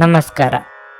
ನಮಸ್ಕಾರ.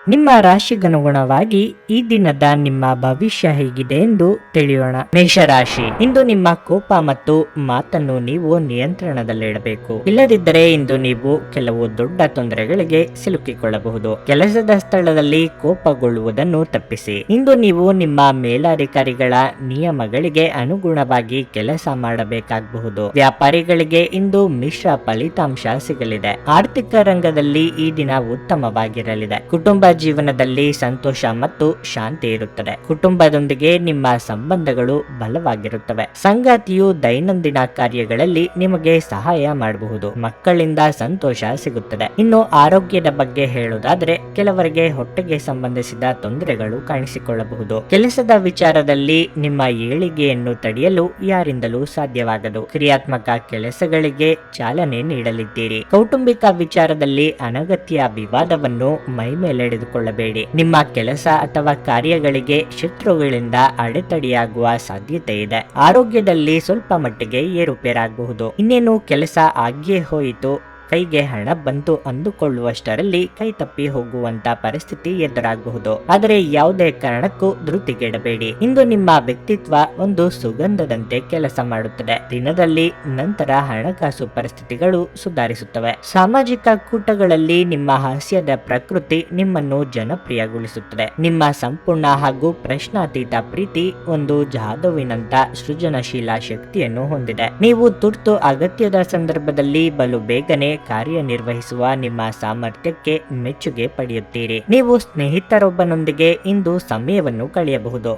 ನಿಮ್ಮ ರಾಶಿಗನುಗುಣವಾಗಿ ಈ ದಿನದ ನಿಮ್ಮ ಭವಿಷ್ಯ ಹೇಗಿದೆ ಎಂದು ತಿಳಿಯೋಣ. ಮೇಷರಾಶಿ, ಇಂದು ನಿಮ್ಮ ಕೋಪ ಮತ್ತು ಮಾತನ್ನು ನೀವು ನಿಯಂತ್ರಣದಲ್ಲಿಡಬೇಕು. ಇಲ್ಲದಿದ್ದರೆ ಇಂದು ನೀವು ಕೆಲವು ದೊಡ್ಡ ತೊಂದರೆಗಳಿಗೆ ಸಿಲುಕಿಕೊಳ್ಳಬಹುದು. ಕೆಲಸದ ಸ್ಥಳದಲ್ಲಿ ಕೋಪಗೊಳ್ಳುವುದನ್ನು ತಪ್ಪಿಸಿ. ಇಂದು ನೀವು ನಿಮ್ಮ ಮೇಲಾಧಿಕಾರಿಗಳ ನಿಯಮಗಳಿಗೆ ಅನುಗುಣವಾಗಿ ಕೆಲಸ ಮಾಡಬೇಕಾಗಬಹುದು. ವ್ಯಾಪಾರಿಗಳಿಗೆ ಇಂದು ಮಿಶ್ರ ಫಲಿತಾಂಶ ಸಿಗಲಿದೆ. ಆರ್ಥಿಕ ರಂಗದಲ್ಲಿ ಈ ದಿನ ಉತ್ತಮವಾಗಿರಲಿದೆ. ಕುಟುಂಬ ಜೀವನದಲ್ಲಿ ಸಂತೋಷ ಮತ್ತು ಶಾಂತಿ ಇರುತ್ತದೆ. ಕುಟುಂಬದೊಂದಿಗೆ ನಿಮ್ಮ ಸಂಬಂಧಗಳು ಬಲವಾಗಿರುತ್ತವೆ. ಸಂಗಾತಿಯು ದೈನಂದಿನ ಕಾರ್ಯಗಳಲ್ಲಿ ನಿಮಗೆ ಸಹಾಯ ಮಾಡಬಹುದು. ಮಕ್ಕಳಿಂದ ಸಂತೋಷ ಸಿಗುತ್ತದೆ. ಇನ್ನು ಆರೋಗ್ಯದ ಬಗ್ಗೆ ಹೇಳುವುದಾದ್ರೆ ಕೆಲವರಿಗೆ ಹೊಟ್ಟೆಗೆ ಸಂಬಂಧಿಸಿದ ತೊಂದರೆಗಳು ಕಾಣಿಸಿಕೊಳ್ಳಬಹುದು. ಕೆಲಸದ ವಿಚಾರದಲ್ಲಿ ನಿಮ್ಮ ಏಳಿಗೆಯನ್ನು ತಡೆಯಲು ಯಾರಿಂದಲೂ ಸಾಧ್ಯವಾಗದು. ಕ್ರಿಯಾತ್ಮಕ ಕೆಲಸಗಳಿಗೆ ಚಾಲನೆ ನೀಡಲಿದ್ದೀರಿ. ಕೌಟುಂಬಿಕ ವಿಚಾರದಲ್ಲಿ ಅನಗತ್ಯ ವಿವಾದವನ್ನು ಮೈಮೇಲೆಳೆದುಕೊಳ್ಳಬೇಡಿ. ನಿಮ್ಮ ಕೆಲಸ ಅಥವಾ ಕಾರ್ಯಗಳಿಗೆ ಶತ್ರುಗಳಿಂದ ಅಡೆತಡೆಯಾಗುವ ಸಾಧ್ಯತೆ ಇದೆ. ಆರೋಗ್ಯದಲ್ಲಿ ಸ್ವಲ್ಪ ಮಟ್ಟಿಗೆ ಏರುಪೇರಾಗಬಹುದು. ಇನ್ನೇನು ಕೆಲಸ ಆಗಿಯೇ ಹೋಯಿತು, ಕೈಗೆ ಹಣ ಬಂತು ಅಂದುಕೊಳ್ಳುವಷ್ಟರಲ್ಲಿ ಕೈ ತಪ್ಪಿ ಹೋಗುವಂತ ಪರಿಸ್ಥಿತಿ ಎದುರಾಗಬಹುದು. ಆದರೆ ಯಾವುದೇ ಕಾರಣಕ್ಕೂ ಧೃತಿಗೆಡಬೇಡಿ. ಇಂದು ನಿಮ್ಮ ವ್ಯಕ್ತಿತ್ವ ಒಂದು ಸುಗಂಧದಂತೆ ಕೆಲಸ ಮಾಡುತ್ತದೆ. ದಿನದಲ್ಲಿ ನಂತರ ಹಣಕಾಸು ಪರಿಸ್ಥಿತಿಗಳು ಸುಧಾರಿಸುತ್ತವೆ. ಸಾಮಾಜಿಕ ಕೂಟಗಳಲ್ಲಿ ನಿಮ್ಮ ಹಾಸ್ಯದ ಪ್ರಕೃತಿ ನಿಮ್ಮನ್ನು ಜನಪ್ರಿಯಗೊಳಿಸುತ್ತದೆ. ನಿಮ್ಮ ಸಂಪೂರ್ಣ ಹಾಗೂ ಪ್ರಶ್ನಾತೀತ ಪ್ರೀತಿ ಒಂದು ಜಾದುವಿನಂತ ಸೃಜನಶೀಲ ಶಕ್ತಿಯನ್ನು ಹೊಂದಿದೆ. ನೀವು ತುರ್ತು ಅಗತ್ಯದ ಸಂದರ್ಭದಲ್ಲಿ ಬಲು ಬೇಗನೆ ಕಾರ್ಯನಿರ್ವಹಿಸುವ ನಿಮ್ಮ ಸಾಮರ್ಥ್ಯಕ್ಕೆ ಮೆಚ್ಚುಗೆ ಪಡೆಯುತ್ತೀರಿ. ನೀವು ಸ್ನೇಹಿತರೊಬ್ಬನೊಂದಿಗೆ ಇಂದು ಸಮಯವನ್ನು ಕಳೆಯಬಹುದು.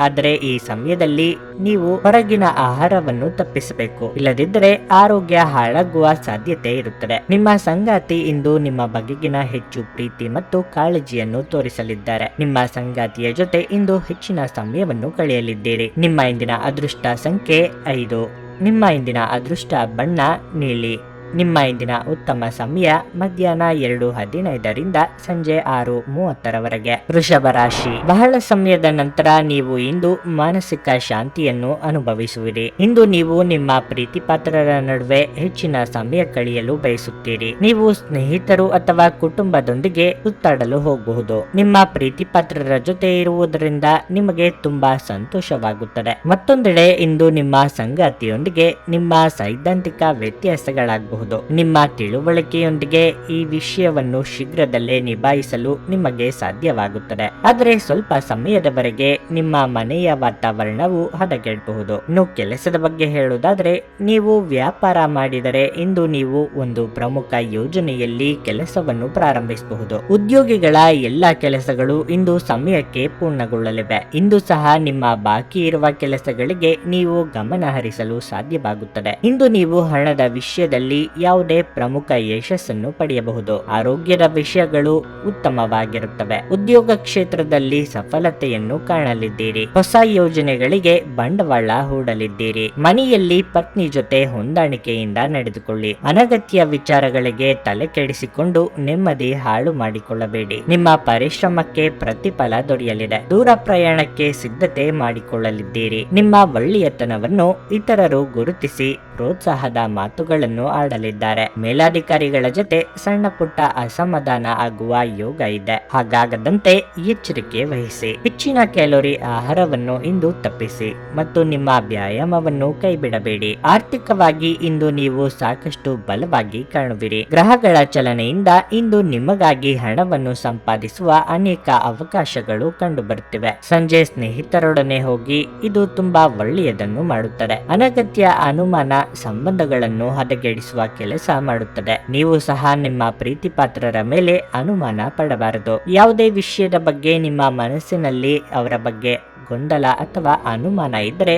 ಆದರೆ ಈ ಸಮಯದಲ್ಲಿ ನೀವು ಹೊರಗಿನ ಆಹಾರವನ್ನು ತಪ್ಪಿಸಬೇಕು. ಇಲ್ಲದಿದ್ದರೆ ಆರೋಗ್ಯ ಹಾಳಾಗುವ ಸಾಧ್ಯತೆ ಇರುತ್ತದೆ. ನಿಮ್ಮ ಸಂಗಾತಿ ಇಂದು ನಿಮ್ಮ ಬಗೆಗಿನ ಹೆಚ್ಚು ಪ್ರೀತಿ ಮತ್ತು ಕಾಳಜಿಯನ್ನು ತೋರಿಸಲಿದ್ದಾರೆ. ನಿಮ್ಮ ಸಂಗಾತಿಯ ಜೊತೆ ಇಂದು ಹೆಚ್ಚಿನ ಸಮಯವನ್ನು ಕಳೆಯಲಿದ್ದೀರಿ. ನಿಮ್ಮ ಇಂದಿನ ಅದೃಷ್ಟ ಸಂಖ್ಯೆ 5. ನಿಮ್ಮ ಇಂದಿನ ಅದೃಷ್ಟ ಬಣ್ಣ ನೀಲಿ. ನಿಮ್ಮ ಇಂದಿನ ಉತ್ತಮ ಸಮಯ ಮಧ್ಯಾಹ್ನ 2:15ರಿಂದ ಸಂಜೆ 6:30ರವರೆಗೆ. ವೃಷಭ ರಾಶಿ, ಬಹಳ ಸಮಯದ ನಂತರ ನೀವು ಇಂದು ಮಾನಸಿಕ ಶಾಂತಿಯನ್ನು ಅನುಭವಿಸುವಿರಿ. ಇಂದು ನೀವು ನಿಮ್ಮ ಪ್ರೀತಿಪಾತ್ರರ ನಡುವೆ ಹೆಚ್ಚಿನ ಸಮಯ ಕಳೆಯಲು ಬಯಸುತ್ತೀರಿ. ನೀವು ಸ್ನೇಹಿತರು ಅಥವಾ ಕುಟುಂಬದೊಂದಿಗೆ ಸುತ್ತಾಡಲು ಹೋಗಬಹುದು. ನಿಮ್ಮ ಪ್ರೀತಿಪಾತ್ರರ ಜೊತೆ ಇರುವುದರಿಂದ ನಿಮಗೆ ತುಂಬಾ ಸಂತೋಷವಾಗುತ್ತದೆ. ಮತ್ತೊಂದೆಡೆ ಇಂದು ನಿಮ್ಮ ಸಂಗಾತಿಯೊಂದಿಗೆ ನಿಮ್ಮ ಸೈದ್ಧಾಂತಿಕ ವ್ಯತ್ಯಾಸಗಳಾಗಬಹುದು. ನಿಮ್ಮ ತಿಳುವಳಿಕೆಯೊಂದಿಗೆ ಈ ವಿಷಯವನ್ನು ಶೀಘ್ರದಲ್ಲೇ ನಿಭಾಯಿಸಲು ನಿಮಗೆ ಸಾಧ್ಯವಾಗುತ್ತದೆ. ಆದರೆ ಸ್ವಲ್ಪ ಸಮಯದವರೆಗೆ ನಿಮ್ಮ ಮನೆಯ ವಾತಾವರಣವು ಹದಗೆಡಬಹುದು. ಇನ್ನು ಕೆಲಸದ ಬಗ್ಗೆ ಹೇಳುವುದಾದ್ರೆ ನೀವು ವ್ಯಾಪಾರ ಮಾಡಿದರೆ ಇಂದು ನೀವು ಒಂದು ಪ್ರಮುಖ ಯೋಜನೆಯಲ್ಲಿ ಕೆಲಸವನ್ನು ಪ್ರಾರಂಭಿಸಬಹುದು. ಉದ್ಯೋಗಿಗಳ ಎಲ್ಲಾ ಕೆಲಸಗಳು ಇಂದು ಸಮಯಕ್ಕೆ ಪೂರ್ಣಗೊಳ್ಳಲಿವೆ. ಇಂದು ಸಹ ನಿಮ್ಮ ಬಾಕಿ ಇರುವ ಕೆಲಸಗಳಿಗೆ ನೀವು ಗಮನ ಹರಿಸಲು ಸಾಧ್ಯವಾಗುತ್ತದೆ. ಇಂದು ನೀವು ಹಣದ ವಿಷಯದಲ್ಲಿ ಯಾವುದೇ ಪ್ರಮುಖ ಯಶಸ್ಸನ್ನು ಪಡೆಯಬಹುದು. ಆರೋಗ್ಯದ ವಿಷಯಗಳು ಉತ್ತಮವಾಗಿರುತ್ತವೆ. ಉದ್ಯೋಗ ಕ್ಷೇತ್ರದಲ್ಲಿ ಸಫಲತೆಯನ್ನು ಕಾಣಲಿದ್ದೀರಿ. ಹೊಸ ಯೋಜನೆಗಳಿಗೆ ಬಂಡವಾಳ ಹೂಡಲಿದ್ದೀರಿ. ಮನೆಯಲ್ಲಿ ಪತ್ನಿ ಜೊತೆ ಹೊಂದಾಣಿಕೆಯಿಂದ ನಡೆದುಕೊಳ್ಳಿ. ಅನಗತ್ಯ ವಿಚಾರಗಳಿಗೆ ತಲೆ ಕೆಡಿಸಿಕೊಂಡು ನೆಮ್ಮದಿ ಹಾಳು ಮಾಡಿಕೊಳ್ಳಬೇಡಿ. ನಿಮ್ಮ ಪರಿಶ್ರಮಕ್ಕೆ ಪ್ರತಿಫಲ ದೊರೆಯಲಿದೆ. ದೂರ ಪ್ರಯಾಣಕ್ಕೆ ಸಿದ್ಧತೆ ಮಾಡಿಕೊಳ್ಳಲಿದ್ದೀರಿ. ನಿಮ್ಮ ಒಳ್ಳೆಯತನವನ್ನು ಇತರರು ಗುರುತಿಸಿ ಪ್ರೋತ್ಸಾಹದ ಮಾತುಗಳನ್ನು ಆಡಲಿದ್ದಾರೆ. ಮೇಲಾಧಿಕಾರಿಗಳ ಜೊತೆ ಸಣ್ಣ ಪುಟ್ಟ ಅಸಮಾಧಾನ ಆಗುವ ಯೋಗ ಇದೆ. ಹಾಗಾಗದಂತೆ ಎಚ್ಚರಿಕೆ ವಹಿಸಿ. ಹೆಚ್ಚಿನ ಕ್ಯಾಲೋರಿ ಆಹಾರವನ್ನು ಇಂದು ತಪ್ಪಿಸಿ ಮತ್ತು ನಿಮ್ಮ ವ್ಯಾಯಾಮವನ್ನು ಕೈಬಿಡಬೇಡಿ. ಆರ್ಥಿಕವಾಗಿ ಇಂದು ನೀವು ಸಾಕಷ್ಟು ಬಲವಾಗಿ ಕಾಣುವಿರಿ. ಗ್ರಹಗಳ ಚಲನೆಯಿಂದ ಇಂದು ನಿಮಗಾಗಿ ಹಣವನ್ನು ಸಂಪಾದಿಸುವ ಅನೇಕ ಅವಕಾಶಗಳು ಕಂಡುಬರುತ್ತಿವೆ. ಸಂಜೆ ಸ್ನೇಹಿತರೊಡನೆ ಹೋಗಿ ಇದು ತುಂಬಾ ಒಳ್ಳೆಯದನ್ನು ಮಾಡುತ್ತದೆ. ಅನಗತ್ಯ ಅನುಮಾನ ಸಂಬಂಧಗಳನ್ನು ಹದಗೆಡಿಸುವ ಕೆಲಸ ಮಾಡುತ್ತದೆ. ನೀವು ಸಹ ನಿಮ್ಮ ಪ್ರೀತಿಪಾತ್ರರ ಮೇಲೆ ಅನುಮಾನ ಪಡಬಾರದು. ಯಾವುದೇ ವಿಷಯದ ಬಗ್ಗೆ ನಿಮ್ಮ ಮನಸ್ಸಿನಲ್ಲಿ ಅವರ ಬಗ್ಗೆ ಗೊಂದಲ ಅಥವಾ ಅನುಮಾನ ಇದ್ದರೆ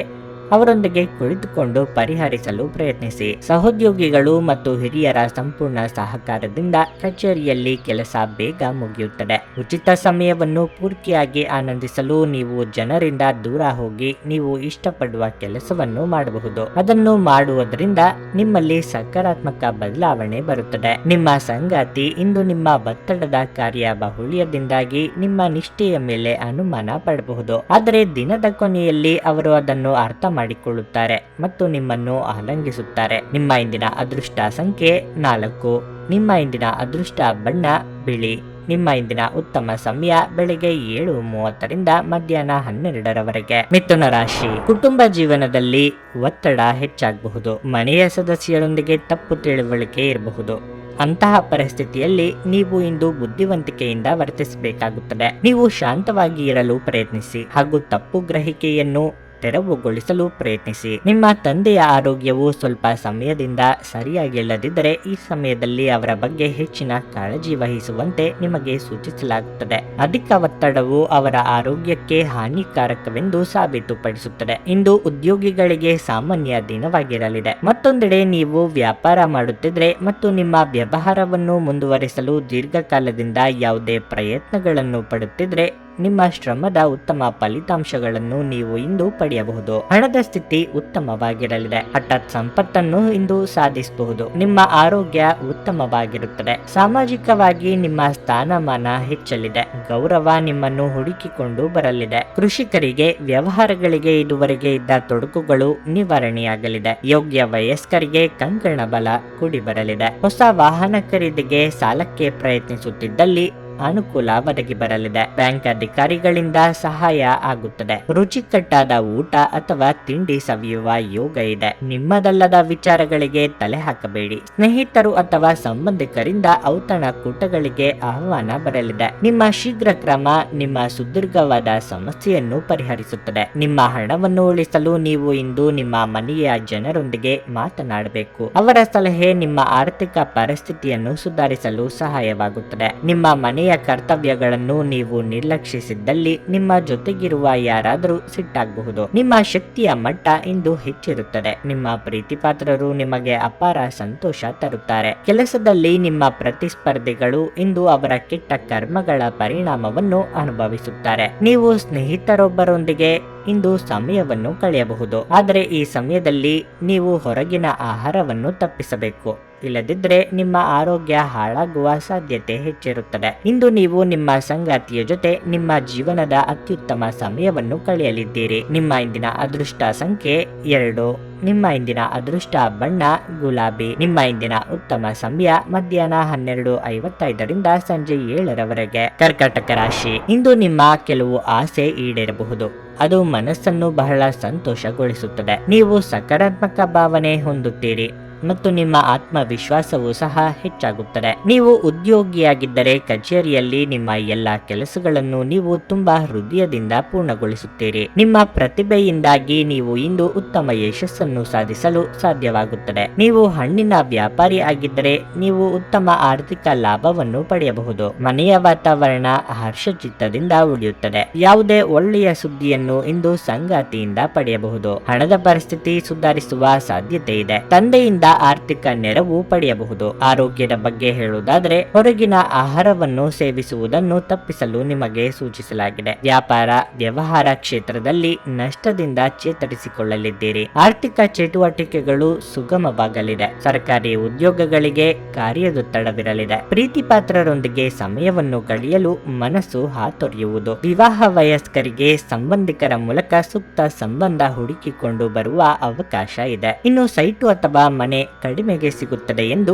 ಅವರೊಂದಿಗೆ ಕುಳಿತುಕೊಂಡು ಪರಿಹರಿಸಲು ಪ್ರಯತ್ನಿಸಿ. ಸಹೋದ್ಯೋಗಿಗಳು ಮತ್ತು ಹಿರಿಯರ ಸಂಪೂರ್ಣ ಸಹಕಾರದಿಂದ ಕಚೇರಿಯಲ್ಲಿ ಕೆಲಸ ಬೇಗ ಮುಗಿಯುತ್ತದೆ. ಉಚಿತ ಸಮಯವನ್ನು ಪೂರ್ತಿಯಾಗಿ ಆನಂದಿಸಲು ನೀವು ಜನರಿಂದ ದೂರ ಹೋಗಿ ನೀವು ಇಷ್ಟಪಡುವ ಕೆಲಸವನ್ನು ಮಾಡಬಹುದು. ಅದನ್ನು ಮಾಡುವುದರಿಂದ ನಿಮ್ಮಲ್ಲಿ ಸಕಾರಾತ್ಮಕ ಬದಲಾವಣೆ ಬರುತ್ತದೆ. ನಿಮ್ಮ ಸಂಗಾತಿ ಇಂದು ನಿಮ್ಮ ಒತ್ತಡದ ಕಾರ್ಯ ಬಾಹುಳ್ಯದಿಂದಾಗಿ ನಿಮ್ಮ ನಿಷ್ಠೆಯ ಮೇಲೆ ಅನುಮಾನ ಪಡಬಹುದು. ಆದರೆ ದಿನದ ಕೊನೆಯಲ್ಲಿ ಅವರು ಅದನ್ನು ಅರ್ಥ ಮಾಡಿಕೊಳ್ಳುತ್ತಾರೆ ಮತ್ತು ನಿಮ್ಮನ್ನು ಆಲಂಗಿಸುತ್ತಾರೆ. ನಿಮ್ಮ ಇಂದಿನ ಅದೃಷ್ಟ ಸಂಖ್ಯೆ 4. ನಿಮ್ಮ ಇಂದಿನ ಅದೃಷ್ಟ ಬಣ್ಣ ಬಿಳಿ. ನಿಮ್ಮ ಇಂದಿನ ಉತ್ತಮ ಸಮಯ ಬೆಳಿಗ್ಗೆ 7:30ರಿಂದ ಮಧ್ಯಾಹ್ನ 12ರವರೆಗೆ. ಮಿಥುನ ರಾಶಿ, ಕುಟುಂಬ ಜೀವನದಲ್ಲಿ ಒತ್ತಡ ಹೆಚ್ಚಾಗಬಹುದು. ಮನೆಯ ಸದಸ್ಯರೊಂದಿಗೆ ತಪ್ಪು ತಿಳುವಳಿಕೆ ಇರಬಹುದು. ಅಂತಹ ಪರಿಸ್ಥಿತಿಯಲ್ಲಿ ನೀವು ಇಂದು ಬುದ್ಧಿವಂತಿಕೆಯಿಂದ ವರ್ತಿಸಬೇಕಾಗುತ್ತದೆ. ನೀವು ಶಾಂತವಾಗಿ ಇರಲು ಪ್ರಯತ್ನಿಸಿ ಹಾಗೂ ತಪ್ಪು ಗ್ರಹಿಕೆಯನ್ನು ತೆರವುಗೊಳಿಸಲು ಪ್ರಯತ್ನಿಸಿ. ನಿಮ್ಮ ತಂದೆಯ ಆರೋಗ್ಯವು ಸ್ವಲ್ಪ ಸಮಯದಿಂದ ಸರಿಯಾಗಿಲ್ಲದಿದ್ದರೆ ಈ ಸಮಯದಲ್ಲಿ ಅವರ ಬಗ್ಗೆ ಹೆಚ್ಚಿನ ಕಾಳಜಿ ವಹಿಸುವಂತೆ ನಿಮಗೆ ಸೂಚಿಸಲಾಗುತ್ತದೆ. ಅಧಿಕ ಒತ್ತಡವು ಅವರ ಆರೋಗ್ಯಕ್ಕೆ ಹಾನಿಕಾರಕವೆಂದು ಸಾಬೀತುಪಡಿಸುತ್ತದೆ. ಇಂದು ಉದ್ಯೋಗಿಗಳಿಗೆ ಸಾಮಾನ್ಯ ದಿನವಾಗಿರಲಿದೆ. ಮತ್ತೊಂದೆಡೆ ನೀವು ವ್ಯಾಪಾರ ಮಾಡುತ್ತಿದ್ರೆ ಮತ್ತು ನಿಮ್ಮ ವ್ಯವಹಾರವನ್ನು ಮುಂದುವರಿಸಲು ದೀರ್ಘಕಾಲದಿಂದ ಯಾವುದೇ ಪ್ರಯತ್ನಗಳನ್ನು ಪಡುತ್ತಿದ್ರೆ ನಿಮ್ಮ ಶ್ರಮದ ಉತ್ತಮ ಫಲಿತಾಂಶಗಳನ್ನು ನೀವು ಇಂದು ಪಡೆಯಬಹುದು. ಹಣದ ಸ್ಥಿತಿ ಉತ್ತಮವಾಗಿರಲಿದೆ. ಹಠಾತ್ ಸಂಪತ್ತನ್ನು ಇಂದು ಸಾಧಿಸಬಹುದು. ನಿಮ್ಮ ಆರೋಗ್ಯ ಉತ್ತಮವಾಗಿರುತ್ತದೆ. ಸಾಮಾಜಿಕವಾಗಿ ನಿಮ್ಮ ಸ್ಥಾನಮಾನ ಹೆಚ್ಚಲಿದೆ. ಗೌರವ ನಿಮ್ಮನ್ನು ಹುಡುಕಿಕೊಂಡು ಬರಲಿದೆ. ಕೃಷಿಕರಿಗೆ ವ್ಯವಹಾರಗಳಿಗೆ ಇದುವರೆಗೆ ಇದ್ದ ತೊಡಕುಗಳು ನಿವಾರಣೆಯಾಗಲಿದೆ. ಯೋಗ್ಯ ವಯಸ್ಕರಿಗೆ ಕಂಕಣ ಬಲ ಕೂಡಿ ಬರಲಿದೆ. ಹೊಸ ವಾಹನ ಖರೀದಿಗೆ ಸಾಲಕ್ಕೆ ಪ್ರಯತ್ನಿಸುತ್ತಿದ್ದಲ್ಲಿ ಅನುಕೂಲ ಒದಗಿ ಬರಲಿದೆ. ಬ್ಯಾಂಕ್ ಅಧಿಕಾರಿಗಳಿಂದ ಸಹಾಯ ಆಗುತ್ತದೆ. ರುಚಿಕಟ್ಟಾದ ಊಟ ಅಥವಾ ತಿಂಡಿ ಸವಿಯುವ ಯೋಗ ಇದೆ. ನಿಮ್ಮದಲ್ಲದ ವಿಚಾರಗಳಿಗೆ ತಲೆ ಹಾಕಬೇಡಿ. ಸ್ನೇಹಿತರು ಅಥವಾ ಸಂಬಂಧಿಕರಿಂದ ಔತಣಕೂಟಗಳಿಗೆ ಆಹ್ವಾನ ಬರಲಿದೆ. ನಿಮ್ಮ ಶೀಘ್ರ ಕ್ರಮ ನಿಮ್ಮ ಸುದೀರ್ಘವಾದ ಸಮಸ್ಯೆಯನ್ನು ಪರಿಹರಿಸುತ್ತದೆ. ನಿಮ್ಮ ಹಣವನ್ನು ಉಳಿಸಲು ನೀವು ಇಂದು ನಿಮ್ಮ ಮನೆಯ ಜನರೊಂದಿಗೆ ಮಾತನಾಡಬೇಕು. ಅವರ ಸಲಹೆ ನಿಮ್ಮ ಆರ್ಥಿಕ ಪರಿಸ್ಥಿತಿಯನ್ನು ಸುಧಾರಿಸಲು ಸಹಾಯವಾಗುತ್ತದೆ. ನಿಮ್ಮ ಮನೆಯ ಕರ್ತವ್ಯಗಳನ್ನು ನೀವು ನಿರ್ಲಕ್ಷಿಸಿದ್ದಲ್ಲಿ ನಿಮ್ಮ ಜೊತೆಗಿರುವ ಯಾರಾದರೂ ಸಿಟ್ಟಾಗಬಹುದು. ನಿಮ್ಮ ಶಕ್ತಿಯ ಮಟ್ಟ ಇಂದು ಹೆಚ್ಚಿರುತ್ತದೆ. ನಿಮ್ಮ ಪ್ರೀತಿಪಾತ್ರರು ನಿಮಗೆ ಅಪಾರ ಸಂತೋಷ ತರುತ್ತಾರೆ. ಕೆಲಸದಲ್ಲಿ ನಿಮ್ಮ ಪ್ರತಿಸ್ಪರ್ಧಿಗಳು ಇಂದು ಅವರ ಕೆಟ್ಟ ಕರ್ಮಗಳ ಪರಿಣಾಮವನ್ನು ಅನುಭವಿಸುತ್ತಾರೆ. ನೀವು ಸ್ನೇಹಿತರೊಬ್ಬರೊಂದಿಗೆ ಇಂದು ಸಮಯವನ್ನು ಕಳೆಯಬಹುದು. ಆದರೆ ಈ ಸಮಯದಲ್ಲಿ ನೀವು ಹೊರಗಿನ ಆಹಾರವನ್ನು ತಪ್ಪಿಸಬೇಕು. ಇಲ್ಲದಿದ್ದರೆ ನಿಮ್ಮ ಆರೋಗ್ಯ ಹಾಳಾಗುವ ಸಾಧ್ಯತೆ ಹೆಚ್ಚಿರುತ್ತದೆ. ಇಂದು ನೀವು ನಿಮ್ಮ ಸಂಗಾತಿಯ ಜೊತೆ ನಿಮ್ಮ ಜೀವನದ ಅತ್ಯುತ್ತಮ ಸಮಯವನ್ನು ಕಳೆಯಲಿದ್ದೀರಿ. ನಿಮ್ಮ ಇಂದಿನ ಅದೃಷ್ಟ ಸಂಖ್ಯೆ 2. ನಿಮ್ಮ ಇಂದಿನ ಅದೃಷ್ಟ ಬಣ್ಣ ಗುಲಾಬಿ. ನಿಮ್ಮ ಇಂದಿನ ಉತ್ತಮ ಸಮಯ ಮಧ್ಯಾಹ್ನ 12:55ರಿಂದ ಸಂಜೆ 7ರವರೆಗೆ. ಕರ್ಕಾಟಕ ರಾಶಿ, ಇಂದು ನಿಮ್ಮ ಕೆಲವು ಆಸೆ ಈಡೇರಬಹುದು. ಅದು ಮನಸ್ಸನ್ನು ಬಹಳ ಸಂತೋಷಗೊಳಿಸುತ್ತದೆ. ನೀವು ಸಕಾರಾತ್ಮಕ ಭಾವನೆ ಹೊಂದುತ್ತೀರಿ ಮತ್ತು ನಿಮ್ಮ ಆತ್ಮವಿಶ್ವಾಸವೂ ಸಹ ಹೆಚ್ಚಾಗುತ್ತದೆ. ನೀವು ಉದ್ಯೋಗಿಯಾಗಿದ್ದರೆ ಕಚೇರಿಯಲ್ಲಿ ನಿಮ್ಮ ಎಲ್ಲ ಕೆಲಸಗಳನ್ನು ನೀವು ತುಂಬಾ ಹೃದಯದಿಂದ ಪೂರ್ಣಗೊಳಿಸುತ್ತೀರಿ. ನಿಮ್ಮ ಪ್ರತಿಭೆಯಿಂದಾಗಿ ನೀವು ಇಂದು ಉತ್ತಮ ಯಶಸ್ಸನ್ನು ಸಾಧಿಸಲು ಸಾಧ್ಯವಾಗುತ್ತದೆ. ನೀವು ಹಣ್ಣಿನ ವ್ಯಾಪಾರಿ ಆಗಿದ್ದರೆ ನೀವು ಉತ್ತಮ ಆರ್ಥಿಕ ಲಾಭವನ್ನು ಪಡೆಯಬಹುದು. ಮನೆಯ ವಾತಾವರಣ ಹರ್ಷಚಿತ್ತದಿಂದ ಉಳಿಯುತ್ತದೆ. ಯಾವುದೇ ಒಳ್ಳೆಯ ಸುದ್ದಿಯನ್ನು ಇಂದು ಸಂಗಾತಿಯಿಂದ ಪಡೆಯಬಹುದು. ಹಣದ ಪರಿಸ್ಥಿತಿ ಸುಧಾರಿಸುವ ಸಾಧ್ಯತೆ ಇದೆ. ತಂದೆಯಿಂದ ಆರ್ಥಿಕ ನೆರವು ಪಡೆಯಬಹುದು. ಆರೋಗ್ಯದ ಬಗ್ಗೆ ಹೇಳುವುದಾದರೆ ಹೊರಗಿನ ಆಹಾರವನ್ನು ಸೇವಿಸುವುದನ್ನು ತಪ್ಪಿಸಲು ನಿಮಗೆ ಸೂಚಿಸಲಾಗಿದೆ. ವ್ಯಾಪಾರ ವ್ಯವಹಾರ ಕ್ಷೇತ್ರದಲ್ಲಿ ನಷ್ಟದಿಂದ ಚೇತರಿಸಿಕೊಳ್ಳಲಿದ್ದೀರಿ. ಆರ್ಥಿಕ ಚಟುವಟಿಕೆಗಳು ಸುಗಮವಾಗಲಿದೆ. ಸರ್ಕಾರಿ ಉದ್ಯೋಗಗಳಿಗೆ ಕಾರ್ಯದೊತ್ತಡವಿರಲಿದೆ. ಪ್ರೀತಿಪಾತ್ರರೊಂದಿಗೆ ಸಮಯವನ್ನು ಕಳೆಯಲು ಮನಸ್ಸು ಹಾತೊರೆಯುವುದು. ವಿವಾಹ ವಯಸ್ಕರಿಗೆ ಸಂಬಂಧಿಕರ ಮೂಲಕ ಸೂಕ್ತ ಸಂಬಂಧ ಹುಡುಕಿಕೊಂಡು ಬರುವ ಅವಕಾಶ ಇದೆ. ಇನ್ನು ಸೈಟು ಅಥವಾ ಮನೆ ಕಡಿಮೆಗೆ ಸಿಗುತ್ತದೆ ಎಂದು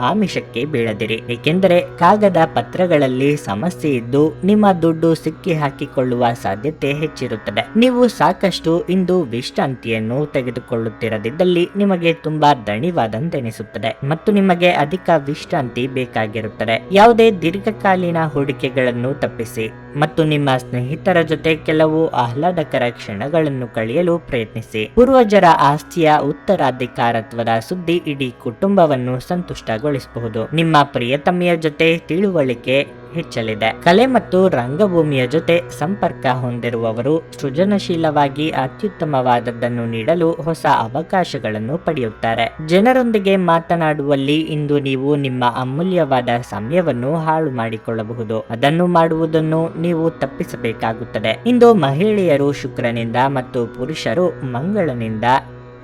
ಆಮಿಷಕ್ಕೆ ಬೀಳದಿರಿ. ಏಕೆಂದರೆ ಕಾಗದ ಪತ್ರಗಳಲ್ಲಿ ಸಮಸ್ಯೆ ಇದ್ದು ನಿಮ್ಮ ದುಡ್ಡು ಸಿಕ್ಕಿ ಹಾಕಿಕೊಳ್ಳುವ ಸಾಧ್ಯತೆ ಹೆಚ್ಚಿರುತ್ತದೆ. ನೀವು ಸಾಕಷ್ಟು ಇಂದು ವಿಶ್ರಾಂತಿಯನ್ನು ತೆಗೆದುಕೊಳ್ಳುತ್ತಿರದಿದ್ದಲ್ಲಿ ನಿಮಗೆ ತುಂಬಾ ದಣಿವಾದಂತೆನಿಸುತ್ತದೆ ಮತ್ತು ನಿಮಗೆ ಅಧಿಕ ವಿಶ್ರಾಂತಿ ಬೇಕಾಗಿರುತ್ತದೆ. ಯಾವುದೇ ದೀರ್ಘಕಾಲೀನ ಹೂಡಿಕೆಗಳನ್ನು ತಪ್ಪಿಸಿ ಮತ್ತು ನಿಮ್ಮ ಸ್ನೇಹಿತರ ಜೊತೆ ಕೆಲವು ಆಹ್ಲಾದಕರ ಕ್ಷಣಗಳನ್ನು ಕಳೆಯಲು ಪ್ರಯತ್ನಿಸಿ. ಪೂರ್ವಜರ ಆಸ್ತಿಯ ಉತ್ತರಾಧಿಕಾರತ್ವದ ಸುದ್ದಿ ಇಡೀ ಕುಟುಂಬವನ್ನು ಸಂತುಷ್ಟಗೊಳಿಸಬಹುದು. ನಿಮ್ಮ ಪ್ರಿಯತಮೆಯ ಜೊತೆ ತಿಳುವಳಿಕೆ ಹೆಚ್ಚಲಿದೆ. ಕಲೆ ಮತ್ತು ರಂಗಭೂಮಿಯ ಜೊತೆ ಸಂಪರ್ಕ ಹೊಂದಿರುವವರು ಸೃಜನಶೀಲವಾಗಿ ಅತ್ಯುತ್ತಮವಾದದ್ದನ್ನು ನೀಡಲು ಹೊಸ ಅವಕಾಶಗಳನ್ನು ಪಡೆಯುತ್ತಾರೆ. ಜನರೊಂದಿಗೆ ಮಾತನಾಡುವಲ್ಲಿ ಇಂದು ನೀವು ನಿಮ್ಮ ಅಮೂಲ್ಯವಾದ ಸಮಯವನ್ನು ಹಾಳು ಮಾಡಿಕೊಳ್ಳಬಹುದು. ಅದನ್ನು ಮಾಡುವುದನ್ನು ನೀವು ತಪ್ಪಿಸಬೇಕಾಗುತ್ತದೆ. ಇಂದು ಮಹಿಳೆಯರು ಶುಕ್ರನಿಂದ ಮತ್ತು ಪುರುಷರು ಮಂಗಳನಿಂದ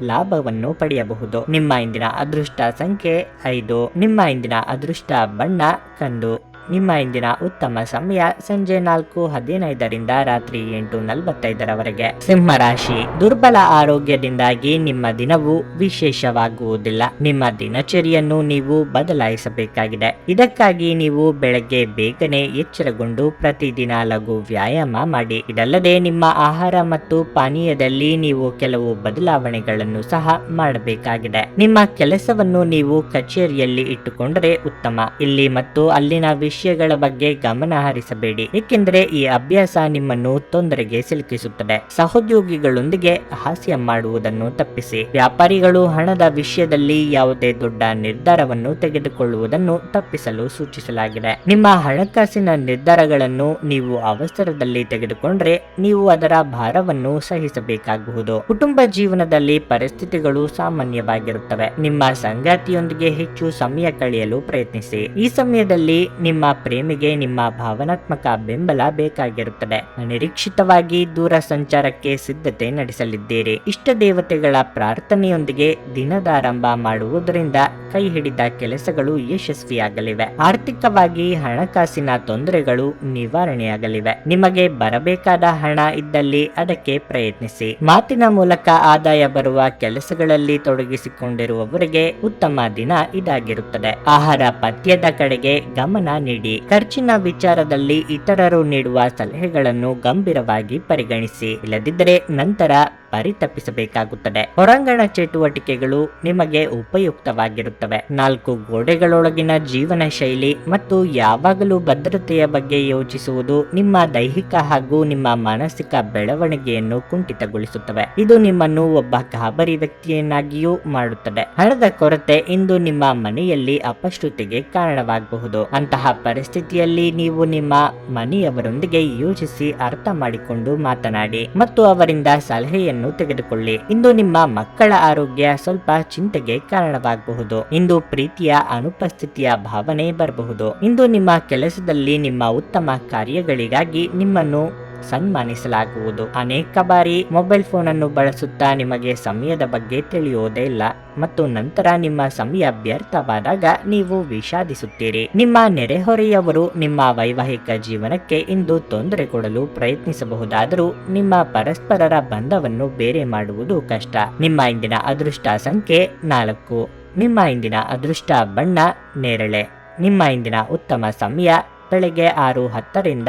ಲಾಭವನ್ನು ಪಡೆಯಬಹುದು. ನಿಮ್ಮ ಇಂದಿನ ಅದೃಷ್ಟ ಸಂಖ್ಯೆ 5. ನಿಮ್ಮ ಇಂದಿನ ಅದೃಷ್ಟ ಬಣ್ಣ ಕಂದು. ನಿಮ್ಮ ಇಂದಿನ ಉತ್ತಮ ಸಮಯ ಸಂಜೆ 4:15ರಿಂದ ರಾತ್ರಿ 8:45ರವರೆಗೆ. ಸಿಂಹ ರಾಶಿ, ದುರ್ಬಲ ಆರೋಗ್ಯದಿಂದಾಗಿ ನಿಮ್ಮ ದಿನವು ವಿಶೇಷವಾಗುವುದಿಲ್ಲ. ನಿಮ್ಮ ದಿನಚರಿಯನ್ನು ನೀವು ಬದಲಾಯಿಸಬೇಕಾಗಿದೆ. ಇದಕ್ಕಾಗಿ ನೀವು ಬೆಳಗ್ಗೆ ಬೇಗನೆ ಎಚ್ಚರಗೊಂಡು ಪ್ರತಿದಿನ ಲಘು ವ್ಯಾಯಾಮ ಮಾಡಿ. ಇದಲ್ಲದೆ ನಿಮ್ಮ ಆಹಾರ ಮತ್ತು ಪಾನೀಯದಲ್ಲಿ ನೀವು ಕೆಲವು ಬದಲಾವಣೆಗಳನ್ನು ಸಹ ಮಾಡಬೇಕಾಗಿದೆ. ನಿಮ್ಮ ಕೆಲಸವನ್ನು ನೀವು ಕಚೇರಿಯಲ್ಲಿ ಇಟ್ಟುಕೊಂಡರೆ ಉತ್ತಮ. ಇಲ್ಲಿ ಮತ್ತು ಅಲ್ಲಿನ ವಿಷಯಗಳ ಬಗ್ಗೆ ಗಮನ ಹರಿಸಬೇಡಿ, ಏಕೆಂದರೆ ಈ ಅಭ್ಯಾಸ ನಿಮ್ಮನ್ನು ತೊಂದರೆಗೆ ಸಿಲುಕಿಸುತ್ತದೆ. ಸಹೋದ್ಯೋಗಿಗಳೊಂದಿಗೆ ಹಾಸ್ಯ ಮಾಡುವುದನ್ನು ತಪ್ಪಿಸಿ. ವ್ಯಾಪಾರಿಗಳು ಹಣದ ವಿಷಯದಲ್ಲಿ ಯಾವುದೇ ದೊಡ್ಡ ನಿರ್ಧಾರವನ್ನು ತೆಗೆದುಕೊಳ್ಳುವುದನ್ನು ತಪ್ಪಿಸಲು ಸೂಚಿಸಲಾಗಿದೆ. ನಿಮ್ಮ ಹಣಕಾಸಿನ ನಿರ್ಧಾರಗಳನ್ನು ನೀವು ಅವಸರದಲ್ಲಿ ತೆಗೆದುಕೊಂಡರೆ ನೀವು ಅದರ ಭಾರವನ್ನು ಸಹಿಸಬೇಕಾಗಬಹುದು. ಕುಟುಂಬ ಜೀವನದಲ್ಲಿ ಪರಿಸ್ಥಿತಿಗಳು ಸಾಮಾನ್ಯವಾಗಿರುತ್ತವೆ. ನಿಮ್ಮ ಸಂಗಾತಿಯೊಂದಿಗೆ ಹೆಚ್ಚು ಸಮಯ ಕಳೆಯಲು ಪ್ರಯತ್ನಿಸಿ. ಈ ಸಮಯದಲ್ಲಿ ನಿಮ್ಮ ಪ್ರೇಮಿಗೆ ನಿಮ್ಮ ಭಾವನಾತ್ಮಕ ಬೆಂಬಲ ಬೇಕಾಗಿರುತ್ತದೆ. ಅನಿರೀಕ್ಷಿತವಾಗಿ ದೂರ ಸಂಚಾರಕ್ಕೆ ಸಿದ್ಧತೆ ನಡೆಸಲಿದ್ದೀರಿ. ಇಷ್ಟ ದೇವತೆಗಳ ಪ್ರಾರ್ಥನೆಯೊಂದಿಗೆ ದಿನದಾರಂಭ ಮಾಡುವುದರಿಂದ ಕೈ ಹಿಡಿದ ಕೆಲಸಗಳು ಯಶಸ್ವಿಯಾಗಲಿವೆ. ಆರ್ಥಿಕವಾಗಿ ಹಣಕಾಸಿನ ತೊಂದರೆಗಳು ನಿವಾರಣೆಯಾಗಲಿವೆ. ನಿಮಗೆ ಬರಬೇಕಾದ ಹಣ ಇದ್ದಲ್ಲಿ ಅದಕ್ಕೆ ಪ್ರಯತ್ನಿಸಿ. ಮಾತಿನ ಮೂಲಕ ಆದಾಯ ಬರುವ ಕೆಲಸಗಳಲ್ಲಿ ತೊಡಗಿಸಿಕೊಂಡಿರುವವರಿಗೆ ಉತ್ತಮ ದಿನ ಇದಾಗಿರುತ್ತದೆ. ಆಹಾರ ಪಥ್ಯದ ಕಡೆಗೆ ಗಮನ ನೀಡಿ. ಖರ್ಚಿನ ವಿಚಾರದಲ್ಲಿ ಇತರರು ನೀಡುವ ಸಲಹೆಗಳನ್ನು ಗಂಭೀರವಾಗಿ ಪರಿಗಣಿಸಿ. ಇಲ್ಲದಿದ್ದರೆ ನಂತರ ಪರಿತಪಿಸಬೇಕಾಗುತ್ತದೆ. ಹೊರಾಂಗಣ ಚಟುವಟಿಕೆಗಳು ನಿಮಗೆ ಉಪಯುಕ್ತವಾಗಿರುತ್ತವೆ. 4 ಗೋಡೆಗಳೊಳಗಿನ ಜೀವನ ಶೈಲಿ ಮತ್ತು ಯಾವಾಗಲೂ ಭದ್ರತೆಯ ಬಗ್ಗೆ ಯೋಚಿಸುವುದು ನಿಮ್ಮ ದೈಹಿಕ ಹಾಗೂ ನಿಮ್ಮ ಮಾನಸಿಕ ಬೆಳವಣಿಗೆಯನ್ನು ಕುಂಠಿತಗೊಳಿಸುತ್ತವೆ. ಇದು ನಿಮ್ಮನ್ನು ಒಬ್ಬ ಗಾಬರಿ ವ್ಯಕ್ತಿಯನ್ನಾಗಿಯೂ ಮಾಡುತ್ತದೆ. ಹಣದ ಕೊರತೆ ಇಂದು ನಿಮ್ಮ ಮನೆಯಲ್ಲಿ ಅಪಶ್ರುತಿಗೆ ಕಾರಣವಾಗಬಹುದು. ಅಂತಹ ಪರಿಸ್ಥಿತಿಯಲ್ಲಿ ನೀವು ನಿಮ್ಮ ಮನೆಯವರೊಂದಿಗೆ ಯೋಚಿಸಿ ಅರ್ಥ ಮಾಡಿಕೊಂಡು ಮಾತನಾಡಿ ಮತ್ತು ಅವರಿಂದ ಸಲಹೆಯನ್ನು ತೆಗೆದುಕೊಳ್ಳಿ. ಇಂದು ನಿಮ್ಮ ಮಕ್ಕಳ ಆರೋಗ್ಯ ಸ್ವಲ್ಪ ಚಿಂತೆಗೆ ಕಾರಣವಾಗಬಹುದು. ಇಂದು ಪ್ರೀತಿಯ ಅನುಪಸ್ಥಿತಿಯ ಭಾವನೆ ಬರಬಹುದು. ಇಂದು ನಿಮ್ಮ ಕೆಲಸದಲ್ಲಿ ನಿಮ್ಮ ಉತ್ತಮ ಕಾರ್ಯಗಳಿಗಾಗಿ ನಿಮ್ಮನ್ನು ಸನ್ಮಾನಿಸಲಾಗುವುದು. ಅನೇಕ ಬಾರಿ ಮೊಬೈಲ್ ಫೋನ್ ಅನ್ನು ಬಳಸುತ್ತಾ ನಿಮಗೆ ಸಮಯದ ಬಗ್ಗೆ ತಿಳಿಯುವುದೇ ಇಲ್ಲ ಮತ್ತು ನಂತರ ನಿಮ್ಮ ಸಮಯ ವ್ಯರ್ಥವಾದಾಗ ನೀವು ವಿಷಾದಿಸುತ್ತೀರಿ. ನಿಮ್ಮ ನೆರೆಹೊರೆಯವರು ನಿಮ್ಮ ವೈವಾಹಿಕ ಜೀವನಕ್ಕೆ ಇಂದು ತೊಂದರೆ ಕೊಡಲು ಪ್ರಯತ್ನಿಸಬಹುದಾದರೂ ನಿಮ್ಮ ಪರಸ್ಪರರ ಬಂಧವನ್ನು ಬೇರೆ ಮಾಡುವುದು ಕಷ್ಟ. ನಿಮ್ಮ ಇಂದಿನ ಅದೃಷ್ಟ ಸಂಖ್ಯೆ 4. ನಿಮ್ಮ ಇಂದಿನ ಅದೃಷ್ಟ ಬಣ್ಣ ನೇರಳೆ. ನಿಮ್ಮ ಇಂದಿನ ಉತ್ತಮ ಸಮಯ ಬೆಳಗ್ಗೆ 6:10ರಿಂದ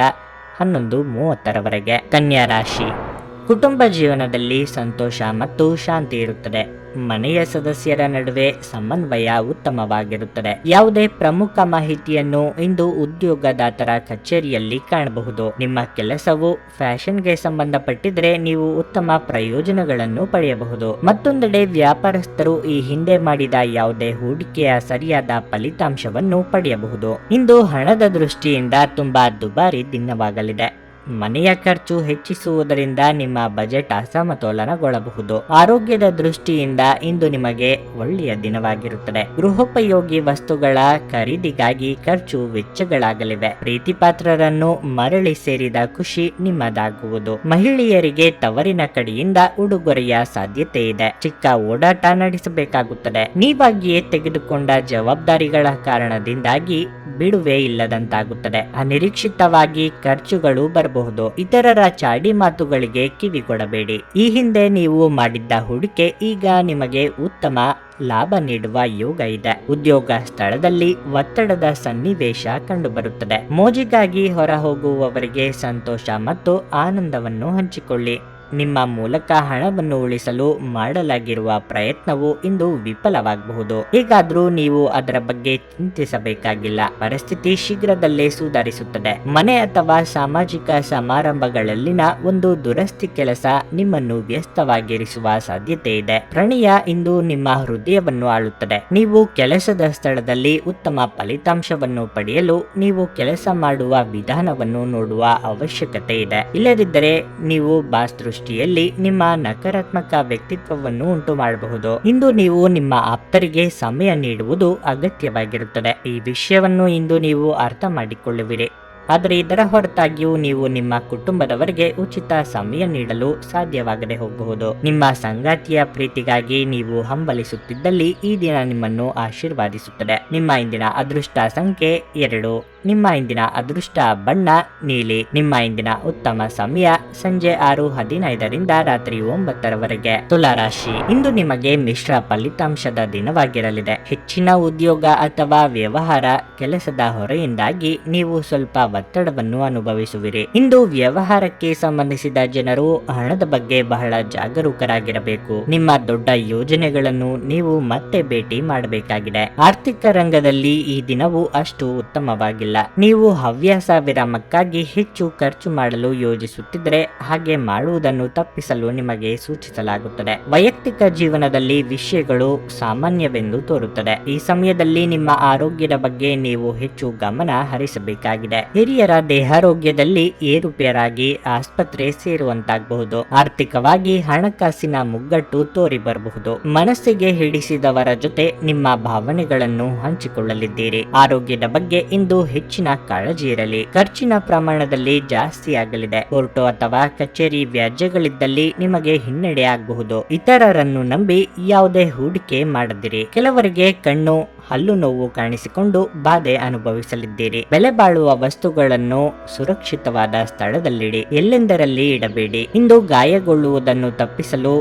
11:30ರವರೆಗೆ. ಕನ್ಯಾ ರಾಶಿ, ಕುಟುಂಬ ಜೀವನದಲ್ಲಿ ಸಂತೋಷ ಮತ್ತು ಶಾಂತಿ ಇರುತ್ತದೆ. ಮನೆಯ ಸದಸ್ಯರ ನಡುವೆ ಸಮನ್ವಯ ಉತ್ತಮವಾಗಿರುತ್ತದೆ. ಯಾವುದೇ ಪ್ರಮುಖ ಮಾಹಿತಿಯನ್ನು ಇಂದು ಉದ್ಯೋಗದಾತರ ಕಚೇರಿಯಲ್ಲಿ ಕಾಣಬಹುದು. ನಿಮ್ಮ ಕೆಲಸವು ಫ್ಯಾಷನ್ಗೆ ಸಂಬಂಧಪಟ್ಟಿದ್ರೆ ನೀವು ಉತ್ತಮ ಪ್ರಯೋಜನಗಳನ್ನು ಪಡೆಯಬಹುದು. ಮತ್ತೊಂದೆಡೆ ವ್ಯಾಪಾರಸ್ಥರು ಈ ಹಿಂದೆ ಮಾಡಿದ ಯಾವುದೇ ಹೂಡಿಕೆಯ ಸರಿಯಾದ ಫಲಿತಾಂಶವನ್ನು ಪಡೆಯಬಹುದು. ಇಂದು ಹಣದ ದೃಷ್ಟಿಯಿಂದ ತುಂಬಾ ದುಬಾರಿ ದಿನವಾಗಲಿದೆ. ಮನೆಯ ಖರ್ಚು ಹೆಚ್ಚಿಸುವುದರಿಂದ ನಿಮ್ಮ ಬಜೆಟ್ ಅಸಮತೋಲನಗೊಳ್ಳಬಹುದು. ಆರೋಗ್ಯದ ದೃಷ್ಟಿಯಿಂದ ಇಂದು ನಿಮಗೆ ಒಳ್ಳೆಯ ದಿನವಾಗಿರುತ್ತದೆ. ಗೃಹೋಪಯೋಗಿ ವಸ್ತುಗಳ ಖರೀದಿಗಾಗಿ ಖರ್ಚು ವೆಚ್ಚಗಳಾಗಲಿವೆ. ಪ್ರೀತಿಪಾತ್ರರನ್ನು ಮರಳಿ ಸೇರಿದ ಖುಷಿ ನಿಮ್ಮದಾಗುವುದು. ಮಹಿಳೆಯರಿಗೆ ತವರಿನ ಕಡೆಯಿಂದ ಉಡುಗೊರೆಯ ಸಾಧ್ಯತೆ ಇದೆ. ಚಿಕ್ಕ ಓಡಾಟ ನಡೆಸಬೇಕಾಗುತ್ತದೆ. ನೀವಾಗಿಯೇ ತೆಗೆದುಕೊಂಡ ಜವಾಬ್ದಾರಿಗಳ ಕಾರಣದಿಂದಾಗಿ ಬಿಡುವೆ ಇಲ್ಲದಂತಾಗುತ್ತದೆ. ಅನಿರೀಕ್ಷಿತವಾಗಿ ಖರ್ಚುಗಳು ಬರಬಹುದು. ಇತರರ ಚಾಡಿ ಮಾತುಗಳಿಗೆ ಕಿವಿ ಕೊಡಬೇಡಿ. ಈ ಹಿಂದೆ ನೀವು ಮಾಡಿದ್ದ ಹೂಡಿಕೆ ಈಗ ನಿಮಗೆ ಉತ್ತಮ ಲಾಭ ನೀಡುವ ಯೋಗ ಇದೆ. ಉದ್ಯೋಗ ಸ್ಥಳದಲ್ಲಿ ಒತ್ತಡದ ಸನ್ನಿವೇಶ ಕಂಡುಬರುತ್ತದೆ. ಮೋಜಿಗಾಗಿ ಹೊರ ಹೋಗುವವರಿಗೆ ಸಂತೋಷ ಮತ್ತು ಆನಂದವನ್ನು ಹಂಚಿಕೊಳ್ಳಿ. ನಿಮ್ಮ ಮೂಲಕ ಹಣವನ್ನು ಉಳಿಸಲು ಮಾಡಲಾಗಿರುವ ಪ್ರಯತ್ನವು ಇಂದು ವಿಫಲವಾಗಬಹುದು. ಹೇಗಾದ್ರೂ ನೀವು ಅದರ ಬಗ್ಗೆ ಚಿಂತಿಸಬೇಕಾಗಿಲ್ಲ. ಪರಿಸ್ಥಿತಿ ಶೀಘ್ರದಲ್ಲೇ ಸುಧಾರಿಸುತ್ತದೆ. ಮನೆ ಅಥವಾ ಸಾಮಾಜಿಕ ಸಮಾರಂಭಗಳಲ್ಲಿನ ಒಂದು ದುರಸ್ತಿ ಕೆಲಸ ನಿಮ್ಮನ್ನು ವ್ಯಸ್ತವಾಗಿರಿಸುವ ಸಾಧ್ಯತೆ ಇದೆ. ಪ್ರಣಯ ಇಂದು ನಿಮ್ಮ ಹೃದಯವನ್ನು ಆಳುತ್ತದೆ. ನೀವು ಕೆಲಸದ ಸ್ಥಳದಲ್ಲಿ ಉತ್ತಮ ಫಲಿತಾಂಶವನ್ನು ಪಡೆಯಲು ನೀವು ಕೆಲಸ ಮಾಡುವ ವಿಧಾನವನ್ನು ನೋಡುವ ಅವಶ್ಯಕತೆ ಇದೆ. ಇಲ್ಲದಿದ್ದರೆ ನೀವು ಬಾಸ್ ದೃಷ್ಟಿಯಲ್ಲಿ ನಿಮ್ಮ ನಕಾರಾತ್ಮಕ ವ್ಯಕ್ತಿತ್ವವನ್ನು ಉಂಟು ಮಾಡಬಹುದು. ಇಂದು ನೀವು ನಿಮ್ಮ ಆಪ್ತರಿಗೆ ಸಮಯ ನೀಡುವುದು ಅಗತ್ಯವಾಗಿರುತ್ತದೆ. ಈ ವಿಷಯವನ್ನು ಇಂದು ನೀವು ಅರ್ಥ ಮಾಡಿಕೊಳ್ಳುವಿರಿ. ಆದರೆ ಇದರ ಹೊರತಾಗಿಯೂ ನೀವು ನಿಮ್ಮ ಕುಟುಂಬದವರಿಗೆ ಉಚಿತ ಸಮಯ ನೀಡಲು ಸಾಧ್ಯವಾಗದೆ ಹೋಗಬಹುದು. ನಿಮ್ಮ ಸಂಗಾತಿಯ ಪ್ರೀತಿಗಾಗಿ ನೀವು ಹಂಬಲಿಸುತ್ತಿದ್ದಲ್ಲಿ ಈ ದಿನ ನಿಮ್ಮನ್ನು ಆಶೀರ್ವಾದಿಸುತ್ತದೆ. ನಿಮ್ಮ ಇಂದಿನ ಅದೃಷ್ಟ ಸಂಖ್ಯೆ 2. ನಿಮ್ಮ ಇಂದಿನ ಅದೃಷ್ಟ ಬಣ್ಣ ನೀಲಿ. ನಿಮ್ಮ ಇಂದಿನ ಉತ್ತಮ ಸಮಯ ಸಂಜೆ 6:15ರಿಂದ ರಾತ್ರಿ 9ರವರೆಗೆ. ತುಲಾ ರಾಶಿ, ಇಂದು ನಿಮಗೆ ಮಿಶ್ರ ಫಲಿತಾಂಶದ ದಿನವಾಗಿರಲಿದೆ. ಹೆಚ್ಚಿನ ಉದ್ಯೋಗ ಅಥವಾ ವ್ಯವಹಾರ ಕೆಲಸದ ಹೊರೆಯಿಂದಾಗಿ ನೀವು ಸ್ವಲ್ಪ ಒತ್ತಡವನ್ನು ಅನುಭವಿಸುವಿರಿ. ಇಂದು ವ್ಯವಹಾರಕ್ಕೆ ಸಂಬಂಧಿಸಿದ ಜನರು ಹಣದ ಬಗ್ಗೆ ಬಹಳ ಜಾಗರೂಕರಾಗಿರಬೇಕು. ನಿಮ್ಮ ದೊಡ್ಡ ಯೋಜನೆಗಳನ್ನು ನೀವು ಮತ್ತೆ ಭೇಟಿ ಮಾಡಬೇಕಾಗಿದೆ. ಆರ್ಥಿಕ ರಂಗದಲ್ಲಿ ಈ ದಿನವು ಅಷ್ಟು ಉತ್ತಮವಾಗಿಲ್ಲ. ನೀವು ಹವ್ಯಾಸ ವಿರಾಮಕ್ಕಾಗಿ ಹೆಚ್ಚು ಖರ್ಚು ಮಾಡಲು ಯೋಜಿಸುತ್ತಿದ್ದರೆ ಹಾಗೆ ಮಾಡುವುದನ್ನು ತಪ್ಪಿಸಲು ನಿಮಗೆ ಸೂಚಿಸಲಾಗುತ್ತದೆ. ವೈಯಕ್ತಿಕ ಜೀವನದಲ್ಲಿ ವಿಷಯಗಳು ಸಾಮಾನ್ಯವೆಂದು ತೋರುತ್ತದೆ. ಈ ಸಮಯದಲ್ಲಿ ನಿಮ್ಮ ಆರೋಗ್ಯದ ಬಗ್ಗೆ ನೀವು ಹೆಚ್ಚು ಗಮನ ಹರಿಸಬೇಕಾಗಿದೆ. ಹಿರಿಯರ ದೇಹಾರೋಗ್ಯದಲ್ಲಿ ಏರುಪೇರಾಗಿ ಆಸ್ಪತ್ರೆ ಸೇರುವಂತಾಗಬಹುದು. ಆರ್ಥಿಕವಾಗಿ ಹಣಕಾಸಿನ ಮುಗ್ಗಟ್ಟು ತೋರಿ ಬರಬಹುದು. ಮನಸ್ಸಿಗೆ ಹಿಡಿಸಿದವರ ಜೊತೆ ನಿಮ್ಮ ಭಾವನೆಗಳನ್ನು ಹಂಚಿಕೊಳ್ಳಲಿದ್ದೀರಿ. ಆರೋಗ್ಯದ ಬಗ್ಗೆ ಇಂದು ಹೆಚ್ಚಿನ ಕಾಳಜಿ ಇರಲಿ. ಖರ್ಚಿನ ಪ್ರಮಾಣದಲ್ಲಿ ಜಾಸ್ತಿ ಆಗಲಿದೆ. ಕೋರ್ಟು ಅಥವಾ ಕಚೇರಿ ವ್ಯಾಜ್ಯಗಳಿದ್ದಲ್ಲಿ ನಿಮಗೆ ಹಿನ್ನಡೆ ಆಗಬಹುದು. ಇತರರನ್ನು ನಂಬಿ ಯಾವುದೇ ಹೂಡಿಕೆ ಮಾಡದಿರಿ. ಕೆಲವರಿಗೆ ಕಣ್ಣು ಹಲ್ಲು ನೋವು ಕಾಣಿಸಿಕೊಂಡು ಬಾಧೆ ಅನುಭವಿಸಲಿದ್ದೀರಿ. ಬೆಲೆ ಬಾಳುವ ವಸ್ತುಗಳನ್ನು ಸುರಕ್ಷಿತವಾದ ಸ್ಥಳದಲ್ಲಿಡಿ. ಎಲ್ಲೆಂದರಲ್ಲಿ ಇಡಬೇಡಿ. ಇಂದು ಗಾಯಗೊಳ್ಳುವುದನ್ನು ತಪ್ಪಿಸಲು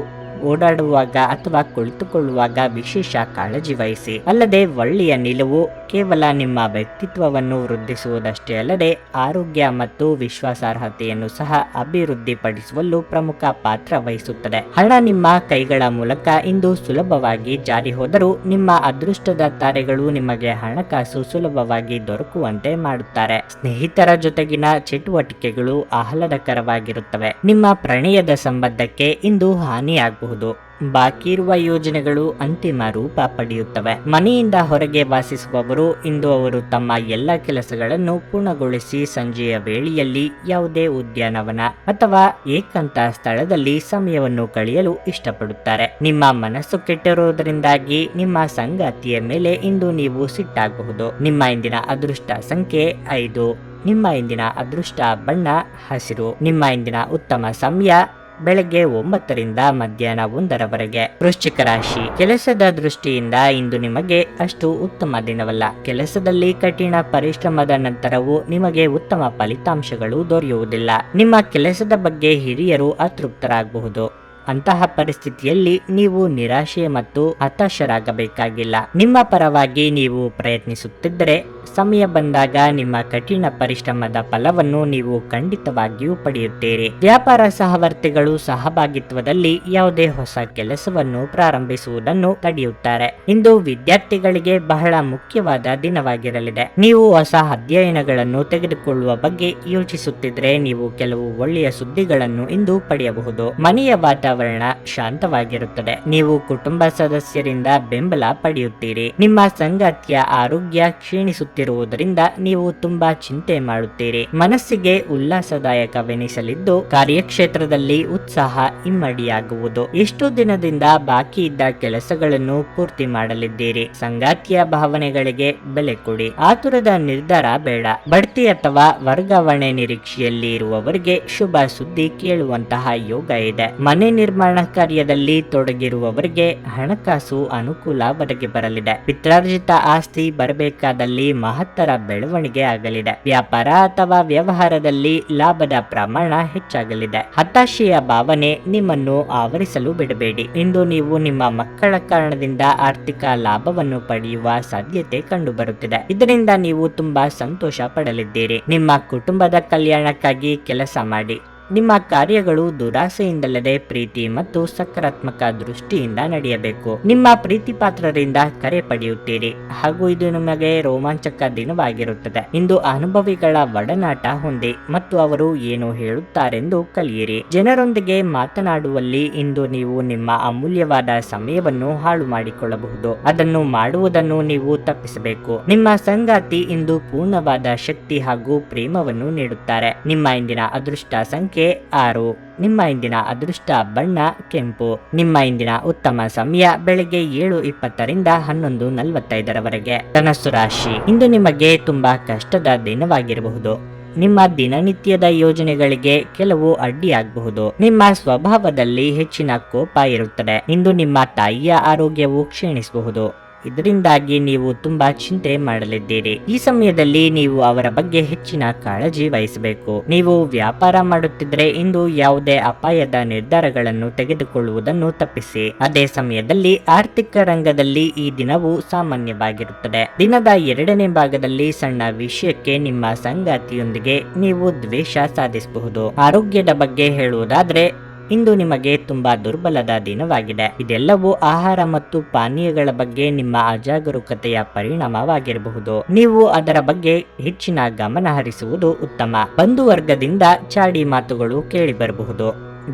ಓಡಾಡುವಾಗ ಅಥವಾ ಕುಳಿತುಕೊಳ್ಳುವಾಗ ವಿಶೇಷ ಕಾಳಜಿ ವಹಿಸಿ. ಅಲ್ಲದೆ ಒಳ್ಳೆಯ ನಿಲುವು ಕೇವಲ ನಿಮ್ಮ ವ್ಯಕ್ತಿತ್ವವನ್ನು ವೃದ್ಧಿಸುವುದಷ್ಟೇ ಅಲ್ಲದೆ ಆರೋಗ್ಯ ಮತ್ತು ವಿಶ್ವಾಸಾರ್ಹತೆಯನ್ನು ಸಹ ಅಭಿವೃದ್ಧಿಪಡಿಸುವಲ್ಲೂ ಪ್ರಮುಖ ಪಾತ್ರ ವಹಿಸುತ್ತದೆ. ಹಣ ನಿಮ್ಮ ಕೈಗಳ ಮೂಲಕ ಇಂದು ಸುಲಭವಾಗಿ ಜಾರಿ ಹೋದರೂ ನಿಮ್ಮ ಅದೃಷ್ಟದ ತಾರೆಗಳು ನಿಮಗೆ ಹಣಕಾಸು ಸುಲಭವಾಗಿ ದೊರಕುವಂತೆ ಮಾಡುತ್ತಾರೆ. ಸ್ನೇಹಿತರ ಜೊತೆಗಿನ ಚಟುವಟಿಕೆಗಳು ಆಹ್ಲಾದಕರವಾಗಿರುತ್ತವೆ. ನಿಮ್ಮ ಪ್ರಣಯದ ಸಂಬಂಧಕ್ಕೆ ಇಂದು ಹಾನಿಯಾಗಬಹುದು. ಬಾಕಿ ಇರುವ ಯೋಜನೆಗಳು ಅಂತಿಮ ರೂಪ ಪಡೆಯುತ್ತವೆ. ಮನೆಯಿಂದ ಹೊರಗೆ ವಾಸಿಸುವವರು ಇಂದು ಅವರು ತಮ್ಮ ಎಲ್ಲ ಕೆಲಸಗಳನ್ನು ಪೂರ್ಣಗೊಳಿಸಿ ಸಂಜೆಯ ವೇಳೆಯಲ್ಲಿ ಯಾವುದೇ ಉದ್ಯಾನವನ ಅಥವಾ ಏಕಾಂತ ಸ್ಥಳದಲ್ಲಿ ಸಮಯವನ್ನು ಕಳೆಯಲು ಇಷ್ಟಪಡುತ್ತಾರೆ. ನಿಮ್ಮ ಮನಸ್ಸು ಕೆಟ್ಟಿರುವುದರಿಂದಾಗಿ ನಿಮ್ಮ ಸಂಗಾತಿಯ ಮೇಲೆ ಇಂದು ನೀವು ಸಿಟ್ಟಾಗಬಹುದು. ನಿಮ್ಮ ಇಂದಿನ ಅದೃಷ್ಟ ಸಂಖ್ಯೆ 5. ನಿಮ್ಮ ಇಂದಿನ ಅದೃಷ್ಟ ಬಣ್ಣ ಹಸಿರು. ನಿಮ್ಮ ಇಂದಿನ ಉತ್ತಮ ಸಮಯ ಬೆಳಗ್ಗೆ 9ರಿಂದ ಮಧ್ಯಾಹ್ನ 1ರವರೆಗೆ. ವೃಶ್ಚಿಕ ರಾಶಿ, ಕೆಲಸದ ದೃಷ್ಟಿಯಿಂದ ಇಂದು ನಿಮಗೆ ಅಷ್ಟು ಉತ್ತಮ ದಿನವಲ್ಲ. ಕೆಲಸದಲ್ಲಿ ಕಠಿಣ ಪರಿಶ್ರಮದ ನಂತರವೂ ನಿಮಗೆ ಉತ್ತಮ ಫಲಿತಾಂಶಗಳು ದೊರೆಯುವುದಿಲ್ಲ. ನಿಮ್ಮ ಕೆಲಸದ ಬಗ್ಗೆ ಹಿರಿಯರು ಅತೃಪ್ತರಾಗಬಹುದು. ಅಂತಹ ಪರಿಸ್ಥಿತಿಯಲ್ಲಿ ನೀವು ನಿರಾಶೆ ಮತ್ತು ಹತಾಶರಾಗಬೇಕಾಗಿಲ್ಲ. ನಿಮ್ಮ ಪರವಾಗಿ ನೀವು ಪ್ರಯತ್ನಿಸುತ್ತಿದ್ದರೆ ಸಮಯ ಬಂದಾಗ ನಿಮ್ಮ ಕಠಿಣ ಪರಿಶ್ರಮದ ಫಲವನ್ನು ನೀವು ಖಂಡಿತವಾಗಿಯೂ ಪಡೆಯುತ್ತೀರಿ. ವ್ಯಾಪಾರ ಸಹವರ್ತಿಗಳು ಸಹಭಾಗಿತ್ವದಲ್ಲಿ ಯಾವುದೇ ಹೊಸ ಕೆಲಸವನ್ನು ಪ್ರಾರಂಭಿಸುವುದನ್ನು ತಡೆಯುತ್ತಾರೆ. ಇಂದು ವಿದ್ಯಾರ್ಥಿಗಳಿಗೆ ಬಹಳ ಮುಖ್ಯವಾದ ದಿನವಾಗಿರಲಿದೆ. ನೀವು ಹೊಸ ಅಧ್ಯಯನಗಳನ್ನು ತೆಗೆದುಕೊಳ್ಳುವ ಬಗ್ಗೆ ಯೋಚಿಸುತ್ತಿದ್ದರೆ ನೀವು ಕೆಲವು ಒಳ್ಳೆಯ ಸುದ್ದಿಗಳನ್ನು ಇಂದು ಪಡೆಯಬಹುದು. ಮನೆಯ ವಾತಾವರಣ ಶಾಂತವಾಗಿರುತ್ತದೆ. ನೀವು ಕುಟುಂಬ ಸದಸ್ಯರಿಂದ ಬೆಂಬಲ ಪಡೆಯುತ್ತೀರಿ. ನಿಮ್ಮ ಸಂಗಾತಿಯ ಆರೋಗ್ಯ ಕ್ಷೀಣಿಸುತ್ತಿರುವುದರಿಂದ ನೀವು ತುಂಬಾ ಚಿಂತೆ ಮಾಡುತ್ತೀರಿ. ಮನಸ್ಸಿಗೆ ಉಲ್ಲಾಸದಾಯಕವೆನಿಸಲಿದ್ದು ಕಾರ್ಯಕ್ಷೇತ್ರದಲ್ಲಿ ಉತ್ಸಾಹ ಇಮ್ಮಡಿಯಾಗುವುದು. ಎಷ್ಟು ದಿನದಿಂದ ಬಾಕಿ ಇದ್ದ ಕೆಲಸಗಳನ್ನು ಪೂರ್ತಿ ಮಾಡಲಿದ್ದೀರಿ. ಸಂಗಾತಿಯ ಭಾವನೆಗಳಿಗೆ ಬೆಲೆ ಕೊಡಿ. ಆತುರದ ನಿರ್ಧಾರ ಬೇಡ. ಬಡ್ತಿ ಅಥವಾ ವರ್ಗಾವಣೆ ನಿರೀಕ್ಷೆಯಲ್ಲಿ ಇರುವವರಿಗೆ ಶುಭ ಸುದ್ದಿ ಕೇಳುವಂತಹ ಯೋಗ ಇದೆ. ಮನೆ ನಿರ್ಮಾಣ ಕಾರ್ಯದಲ್ಲಿ ತೊಡಗಿರುವವರಿಗೆ ಹಣಕಾಸು ಅನುಕೂಲ ಒದಗಿ ಬರಲಿದೆ. ಪಿತ್ರಾರ್ಜಿತ ಆಸ್ತಿ ಬರಬೇಕಾದಲ್ಲಿ ಮಹತ್ತರ ಬೆಳವಣಿಗೆ ಆಗಲಿದೆ. ವ್ಯಾಪಾರ ಅಥವಾ ವ್ಯವಹಾರದಲ್ಲಿ ಲಾಭದ ಪ್ರಮಾಣ ಹೆಚ್ಚಾಗಲಿದೆ. ಹತಾಶೆಯ ಭಾವನೆ ನಿಮ್ಮನ್ನು ಆವರಿಸಲು ಬಿಡಬೇಡಿ. ಇಂದು ನೀವು ನಿಮ್ಮ ಮಕ್ಕಳ ಕಾರಣದಿಂದ ಆರ್ಥಿಕ ಲಾಭವನ್ನು ಪಡೆಯುವ ಸಾಧ್ಯತೆ ಕಂಡುಬರುತ್ತಿದೆ. ಇದರಿಂದ ನೀವು ತುಂಬಾ ಸಂತೋಷ ಪಡಲಿದ್ದೀರಿ. ನಿಮ್ಮ ಕುಟುಂಬದ ಕಲ್ಯಾಣಕ್ಕಾಗಿ ಕೆಲಸ ಮಾಡಿ. ನಿಮ್ಮ ಕಾರ್ಯಗಳು ದುರಾಸೆಯಿಂದಲ್ಲದೆ ಪ್ರೀತಿ ಮತ್ತು ಸಕಾರಾತ್ಮಕ ದೃಷ್ಟಿಯಿಂದ ನಡೆಯಬೇಕು. ನಿಮ್ಮ ಪ್ರೀತಿ ಪಾತ್ರರಿಂದ ಕರೆ ಪಡೆಯುತ್ತೀರಿ ಹಾಗೂ ಇದು ನಿಮಗೆ ರೋಮಾಂಚಕ ದಿನವಾಗಿರುತ್ತದೆ. ಇಂದು ಅನುಭವಿಗಳ ಒಡನಾಟ ಹೊಂದಿ ಮತ್ತು ಅವರು ಏನು ಹೇಳುತ್ತಾರೆಂದು ಕಲಿಯಿರಿ. ಜನರೊಂದಿಗೆ ಮಾತನಾಡುವಲ್ಲಿ ಇಂದು ನೀವು ನಿಮ್ಮ ಅಮೂಲ್ಯವಾದ ಸಮಯವನ್ನು ಹಾಳು ಮಾಡಿಕೊಳ್ಳಬಹುದು. ಅದನ್ನು ಮಾಡುವುದನ್ನು ನೀವು ತಪ್ಪಿಸಬೇಕು. ನಿಮ್ಮ ಸಂಗಾತಿ ಇಂದು ಪೂರ್ಣವಾದ ಶಕ್ತಿ ಹಾಗೂ ಪ್ರೇಮವನ್ನು ನೀಡುತ್ತಾರೆ. ನಿಮ್ಮ ಇಂದಿನ ಅದೃಷ್ಟ ಸಂಖ್ಯೆ 6. ನಿಮ್ಮ ಇಂದಿನ ಅದೃಷ್ಟ ಬಣ್ಣ ಕೆಂಪು. ನಿಮ್ಮ ಇಂದಿನ ಉತ್ತಮ ಸಮಯ ಬೆಳಗ್ಗೆ 7:20ರಿಂದ 11:45ರವರೆಗೆ. ಧನಸ್ಸು ರಾಶಿ, ಇಂದು ನಿಮಗೆ ತುಂಬಾ ಕಷ್ಟದ ದಿನವಾಗಿರಬಹುದು. ನಿಮ್ಮ ದಿನನಿತ್ಯದ ಯೋಜನೆಗಳಿಗೆ ಕೆಲವು ಅಡ್ಡಿಯಾಗಬಹುದು. ನಿಮ್ಮ ಸ್ವಭಾವದಲ್ಲಿ ಹೆಚ್ಚಿನ ಕೋಪ ಇರುತ್ತದೆ. ಇಂದು ನಿಮ್ಮ ತಾಯಿಯ ಆರೋಗ್ಯವು ಕ್ಷೀಣಿಸಬಹುದು. ಇದರಿಂದಾಗಿ ನೀವು ತುಂಬಾ ಚಿಂತೆ ಮಾಡಲಿದ್ದೀರಿ. ಈ ಸಮಯದಲ್ಲಿ ನೀವು ಅವರ ಬಗ್ಗೆ ಹೆಚ್ಚಿನ ಕಾಳಜಿ ವಹಿಸಬೇಕು. ನೀವು ವ್ಯಾಪಾರ ಮಾಡುತ್ತಿದ್ರೆ ಇಂದು ಯಾವುದೇ ಅಪಾಯದ ನಿರ್ಧಾರಗಳನ್ನು ತೆಗೆದುಕೊಳ್ಳುವುದನ್ನು ತಪ್ಪಿಸಿ. ಅದೇ ಸಮಯದಲ್ಲಿ ಆರ್ಥಿಕ ರಂಗದಲ್ಲಿ ಈ ದಿನವು ಸಾಮಾನ್ಯವಾಗಿರುತ್ತದೆ. ದಿನದ ಎರಡನೇ ಭಾಗದಲ್ಲಿ ಸಣ್ಣ ವಿಷಯಕ್ಕೆ ನಿಮ್ಮ ಸಂಗಾತಿಯೊಂದಿಗೆ ನೀವು ದ್ವೇಷ ಸಾಧಿಸಬಹುದು. ಆರೋಗ್ಯದ ಬಗ್ಗೆ ಹೇಳುವುದಾದ್ರೆ ಇಂದು ನಿಮಗೆ ತುಂಬಾ ದುರ್ಬಲದ ದಿನವಾಗಿದೆ. ಇದೆಲ್ಲವೂ ಆಹಾರ ಮತ್ತು ಪಾನೀಯಗಳ ಬಗ್ಗೆ ನಿಮ್ಮ ಅಜಾಗರೂಕತೆಯ ಪರಿಣಾಮವಾಗಿರಬಹುದು. ನೀವು ಅದರ ಬಗ್ಗೆ ಹೆಚ್ಚಿನ ಗಮನ ಹರಿಸುವುದು ಉತ್ತಮ. ಬಂಧುವರ್ಗದಿಂದ ಚಾಡಿ ಮಾತುಗಳು ಕೇಳಿ ಬರಬಹುದು.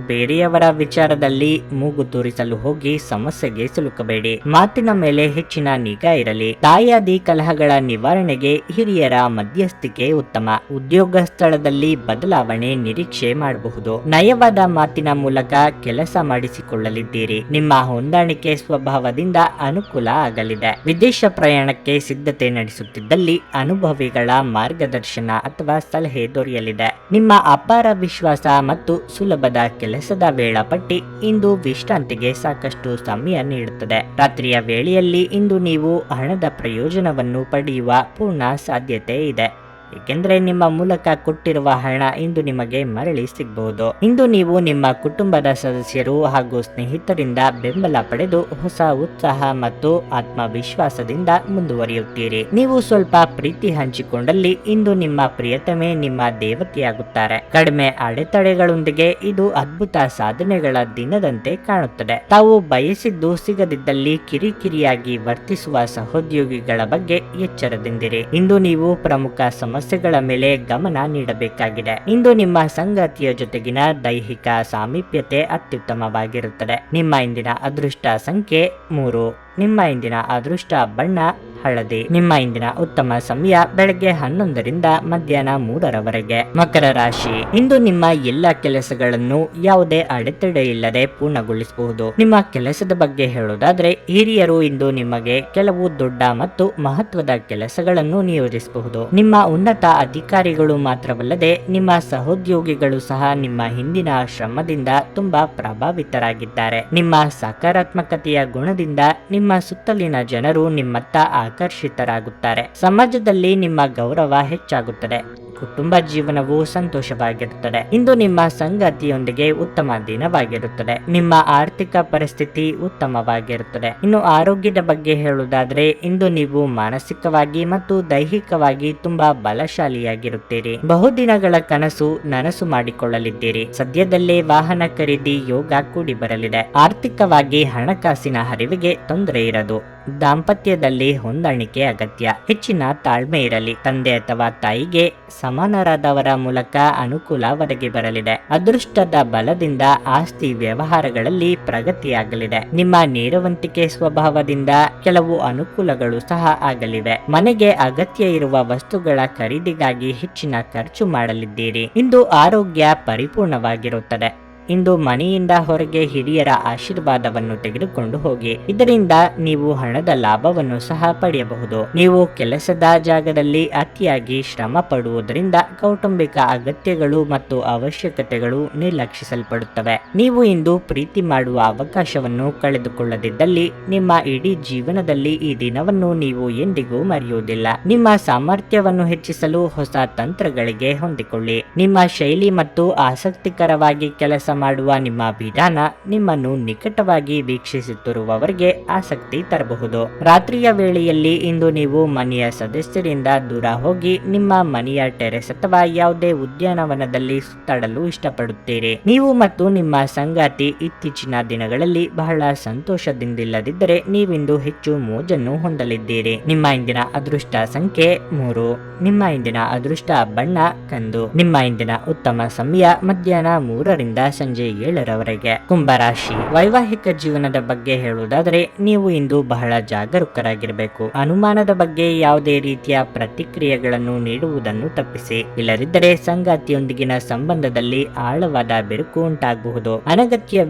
ಬೇರೆಯವರ ವಿಚಾರದಲ್ಲಿ ಮೂಗು ತೂರಿಸಲು ಹೋಗಿ ಸಮಸ್ಯೆಗೆ ಸಿಲುಕಬೇಡಿ. ಮಾತಿನ ಮೇಲೆ ಹೆಚ್ಚಿನ ನಿಗಾ ಇರಲಿ. ತಾಯಾದಿ ಕಲಹಗಳ ನಿವಾರಣೆಗೆ ಹಿರಿಯರ ಮಧ್ಯಸ್ಥಿಕೆ ಉತ್ತಮ. ಉದ್ಯೋಗ ಸ್ಥಳದಲ್ಲಿ ಬದಲಾವಣೆ ನಿರೀಕ್ಷೆ ಮಾಡಬಹುದು. ನಯವಾದ ಮಾತಿನ ಮೂಲಕ ಕೆಲಸ ಮಾಡಿಸಿಕೊಳ್ಳಲಿದ್ದೀರಿ. ನಿಮ್ಮ ಹೊಂದಾಣಿಕೆ ಸ್ವಭಾವದಿಂದ ಅನುಕೂಲ ಆಗಲಿದೆ. ವಿದೇಶ ಪ್ರಯಾಣಕ್ಕೆ ಸಿದ್ಧತೆ ನಡೆಸುತ್ತಿದ್ದಲ್ಲಿ ಅನುಭವಿಗಳ ಮಾರ್ಗದರ್ಶನ ಅಥವಾ ಸಲಹೆ ದೊರೆಯಲಿದೆ. ನಿಮ್ಮ ಅಪಾರ ವಿಶ್ವಾಸ ಮತ್ತು ಸುಲಭದ ಕೆಲಸದ ವೇಳಾಪಟ್ಟಿ ಇಂದು ವಿಶ್ರಾಂತಿಗೆ ಸಾಕಷ್ಟು ಸಮಯ ನೀಡುತ್ತದೆ. ರಾತ್ರಿಯ ವೇಳೆಯಲ್ಲಿ ಇಂದು ನೀವು ಹಣದ ಪ್ರಯೋಜನವನ್ನು ಪಡೆಯುವ ಪೂರ್ಣ ಸಾಧ್ಯತೆ ಇದೆ, ಏಕೆಂದರೆ ನಿಮ್ಮ ಮೂಲಕ ಕೊಟ್ಟಿರುವ ಹಣ ಇಂದು ನಿಮಗೆ ಮರಳಿ ಸಿಗಬಹುದು. ಇಂದು ನೀವು ನಿಮ್ಮ ಕುಟುಂಬದ ಸದಸ್ಯರು ಹಾಗೂ ಸ್ನೇಹಿತರಿಂದ ಬೆಂಬಲ ಪಡೆದು ಹೊಸ ಉತ್ಸಾಹ ಮತ್ತು ಆತ್ಮವಿಶ್ವಾಸದಿಂದ ಮುಂದುವರಿಯುತ್ತೀರಿ. ನೀವು ಸ್ವಲ್ಪ ಪ್ರೀತಿ ಹಂಚಿಕೊಂಡಲ್ಲಿ ಇಂದು ನಿಮ್ಮ ಪ್ರಿಯತಮೆ ನಿಮ್ಮ ದೇವತೆಯಾಗುತ್ತಾರೆ. ಕಡಿಮೆ ಅಡೆತಡೆಗಳೊಂದಿಗೆ ಇದು ಅದ್ಭುತ ಸಾಧನೆಗಳ ದಿನದಂತೆ ಕಾಣುತ್ತದೆ. ತಾವು ಬಯಸಿದ್ದು ಸಿಗದಿದ್ದಲ್ಲಿ ಕಿರಿಕಿರಿಯಾಗಿ ವರ್ತಿಸುವ ಸಹೋದ್ಯೋಗಿಗಳ ಬಗ್ಗೆ ಎಚ್ಚರದಿಂದಿರಿ. ಇಂದು ನೀವು ಪ್ರಮುಖ ಸಮಸ್ಯೆಗಳ ಮೇಲೆ ಗಮನ ನೀಡಬೇಕಾಗಿದೆ. ಇಂದು ನಿಮ್ಮ ಸಂಗಾತಿಯ ಜೊತೆಗಿನ ದೈಹಿಕ ಸಾಮೀಪ್ಯತೆ ಅತ್ಯುತ್ತಮವಾಗಿರುತ್ತದೆ. ನಿಮ್ಮ ಇಂದಿನ ಅದೃಷ್ಟ ಸಂಖ್ಯೆ 3. ನಿಮ್ಮ ಇಂದಿನ ಅದೃಷ್ಟ ಬಣ್ಣ ಹಳದಿ. ನಿಮ್ಮ ಇಂದಿನ ಉತ್ತಮ ಸಮಯ ಬೆಳಗ್ಗೆ 11ರಿಂದ ಮಧ್ಯಾಹ್ನ 3ರವರೆಗೆ. ಮಕರ ರಾಶಿ. ಇಂದು ನಿಮ್ಮ ಎಲ್ಲ ಕೆಲಸಗಳನ್ನು ಯಾವುದೇ ಅಡೆತಡೆ ಇಲ್ಲದೆ ಪೂರ್ಣಗೊಳಿಸಬಹುದು. ನಿಮ್ಮ ಕೆಲಸದ ಬಗ್ಗೆ ಹೇಳುವುದಾದ್ರೆ ಹಿರಿಯರು ಇಂದು ನಿಮಗೆ ಕೆಲವು ದೊಡ್ಡ ಮತ್ತು ಮಹತ್ವದ ಕೆಲಸಗಳನ್ನು ನಿಯೋಜಿಸಬಹುದು. ನಿಮ್ಮ ಉನ್ನತ ಅಧಿಕಾರಿಗಳು ಮಾತ್ರವಲ್ಲದೆ ನಿಮ್ಮ ಸಹೋದ್ಯೋಗಿಗಳು ಸಹ ನಿಮ್ಮ ಹಿಂದಿನ ಶ್ರಮದಿಂದ ತುಂಬಾ ಪ್ರಭಾವಿತರಾಗಿದ್ದಾರೆ. ನಿಮ್ಮ ಸಕಾರಾತ್ಮಕತೆಯ ಗುಣದಿಂದ ನಿಮ್ಮ ಸುತ್ತಲಿನ ಜನರು ನಿಮ್ಮತ್ತ ಆಕರ್ಷಿತರಾಗುತ್ತಾರೆ. ಸಮಾಜದಲ್ಲಿ ನಿಮ್ಮ ಗೌರವ ಹೆಚ್ಚಾಗುತ್ತದೆ. ಕುಟುಂಬ ಜೀವನವು ಸಂತೋಷವಾಗಿರುತ್ತದೆ. ಇಂದು ನಿಮ್ಮ ಸಂಗಾತಿಯೊಂದಿಗೆ ಉತ್ತಮ ದಿನವಾಗಿರುತ್ತದೆ. ನಿಮ್ಮ ಆರ್ಥಿಕ ಪರಿಸ್ಥಿತಿ ಉತ್ತಮವಾಗಿರುತ್ತದೆ. ಇನ್ನು ಆರೋಗ್ಯದ ಬಗ್ಗೆ ಹೇಳುವುದಾದ್ರೆ ಇಂದು ನೀವು ಮಾನಸಿಕವಾಗಿ ಮತ್ತು ದೈಹಿಕವಾಗಿ ತುಂಬಾ ಬಲಶಾಲಿಯಾಗಿರುತ್ತೀರಿ. ಬಹುದಿನಗಳ ಕನಸು ನನಸು ಮಾಡಿಕೊಳ್ಳಲಿದ್ದೀರಿ. ಸದ್ಯದಲ್ಲೇ ವಾಹನ ಖರೀದಿ ಯೋಗ ಕೂಡಿ ಬರಲಿದೆ. ಆರ್ಥಿಕವಾಗಿ ಹಣಕಾಸಿನ ಹರಿವಿಗೆ ತೊಂದರೆ ಇರದು. ದಾಂಪತ್ಯದಲ್ಲಿ ಹೊಂದಾಣಿಕೆ ಅಗತ್ಯ. ಹೆಚ್ಚಿನ ತಾಳ್ಮೆ ಇರಲಿ. ತಂದೆ ಅಥವಾ ತಾಯಿಗೆ ಸಮಾನರಾದವರ ಮೂಲಕ ಅನುಕೂಲ ಒದಗಿ ಬರಲಿದೆ. ಅದೃಷ್ಟದ ಬಲದಿಂದ ಆಸ್ತಿ ವ್ಯವಹಾರಗಳಲ್ಲಿ ಪ್ರಗತಿಯಾಗಲಿದೆ. ನಿಮ್ಮ ನೇರವಂತಿಕೆ ಸ್ವಭಾವದಿಂದ ಕೆಲವು ಅನುಕೂಲಗಳು ಸಹ ಆಗಲಿವೆ. ಮನೆಗೆ ಅಗತ್ಯ ಇರುವ ವಸ್ತುಗಳ ಖರೀದಿಗಾಗಿ ಹೆಚ್ಚಿನ ಖರ್ಚು ಮಾಡಲಿದ್ದೀರಿ. ಇಂದು ಆರೋಗ್ಯ ಪರಿಪೂರ್ಣವಾಗಿರುತ್ತದೆ. ಇಂದು ಮನೆಯಿಂದ ಹೊರಗೆ ಹಿರಿಯರ ಆಶೀರ್ವಾದವನ್ನು ತೆಗೆದುಕೊಂಡು ಹೋಗಿ. ಇದರಿಂದ ನೀವು ಹಣದ ಲಾಭವನ್ನು ಸಹ ಪಡೆಯಬಹುದು. ನೀವು ಕೆಲಸದ ಜಾಗದಲ್ಲಿ ಅತಿಯಾಗಿ ಶ್ರಮ ಪಡುವುದರಿಂದ ಕೌಟುಂಬಿಕ ಅಗತ್ಯಗಳು ಮತ್ತು ಅವಶ್ಯಕತೆಗಳು ನಿರ್ಲಕ್ಷಿಸಲ್ಪಡುತ್ತವೆ. ನೀವು ಇಂದು ಪ್ರೀತಿ ಮಾಡುವ ಅವಕಾಶವನ್ನು ಕಳೆದುಕೊಳ್ಳದಿದ್ದಲ್ಲಿ ನಿಮ್ಮ ಇಡೀ ಜೀವನದಲ್ಲಿ ಈ ದಿನವನ್ನು ನೀವು ಎಂದಿಗೂ ಮರೆಯುವುದಿಲ್ಲ. ನಿಮ್ಮ ಸಾಮರ್ಥ್ಯವನ್ನು ಹೆಚ್ಚಿಸಲು ಹೊಸ ತಂತ್ರಗಳಿಗೆ ಹೊಂದಿಕೊಳ್ಳಿ. ನಿಮ್ಮ ಶೈಲಿ ಮತ್ತು ಆಸಕ್ತಿಕರವಾಗಿ ಕೆಲಸ ಮಾಡುವ ನಿಮ್ಮ ವಿಧಾನ ನಿಮ್ಮನ್ನು ನಿಕಟವಾಗಿ ವೀಕ್ಷಿಸುತ್ತಿರುವವರಿಗೆ ಆಸಕ್ತಿ ತರಬಹುದು. ರಾತ್ರಿಯ ವೇಳೆಯಲ್ಲಿ ಇಂದು ನೀವು ಮನೆಯ ಸದಸ್ಯರಿಂದ ದೂರ ಹೋಗಿ ನಿಮ್ಮ ಮನೆಯ ಟೆರೆಸ್ ಅಥವಾ ಯಾವುದೇ ಉದ್ಯಾನವನದಲ್ಲಿ ಸುತ್ತಾಡಲು ಇಷ್ಟಪಡುತ್ತೀರಿ. ನೀವು ಮತ್ತು ನಿಮ್ಮ ಸಂಗಾತಿ ಇತ್ತೀಚಿನ ದಿನಗಳಲ್ಲಿ ಬಹಳ ಸಂತೋಷದಿಂದಿಲ್ಲದಿದ್ದರೆ ನೀವಿಂದು ಹೆಚ್ಚು ಮೋಜನ್ನು ಹೊಂದಲಿದ್ದೀರಿ. ನಿಮ್ಮ ಇಂದಿನ ಅದೃಷ್ಟ ಸಂಖ್ಯೆ 3. ನಿಮ್ಮ ಇಂದಿನ ಅದೃಷ್ಟ ಬಣ್ಣ ಕಂದು. ನಿಮ್ಮ ಇಂದಿನ ಉತ್ತಮ ಸಮಯ ಮಧ್ಯಾಹ್ನ 3ರಿಂದ ಸಂಜೆ 7ರವರೆಗೆ. ಕುಂಭರಾಶಿ. ವೈವಾಹಿಕ ಜೀವನದ ಬಗ್ಗೆ ಹೇಳುವುದಾದರೆ ನೀವು ಇಂದು ಬಹಳ ಜಾಗರೂಕರಾಗಿರಬೇಕು. ಅನುಮಾನದ ಬಗ್ಗೆ ಯಾವುದೇ ರೀತಿಯ ಪ್ರತಿಕ್ರಿಯೆಗಳನ್ನು ನೀಡುವುದನ್ನು ತಪ್ಪಿಸಿ. ಇಲ್ಲದಿದ್ದರೆ ಸಂಗಾತಿಯೊಂದಿಗಿನ ಸಂಬಂಧದಲ್ಲಿ ಆಳವಾದ ಬೆರುಕು ಉಂಟಾಗಬಹುದು. ಅನಗತ್ಯ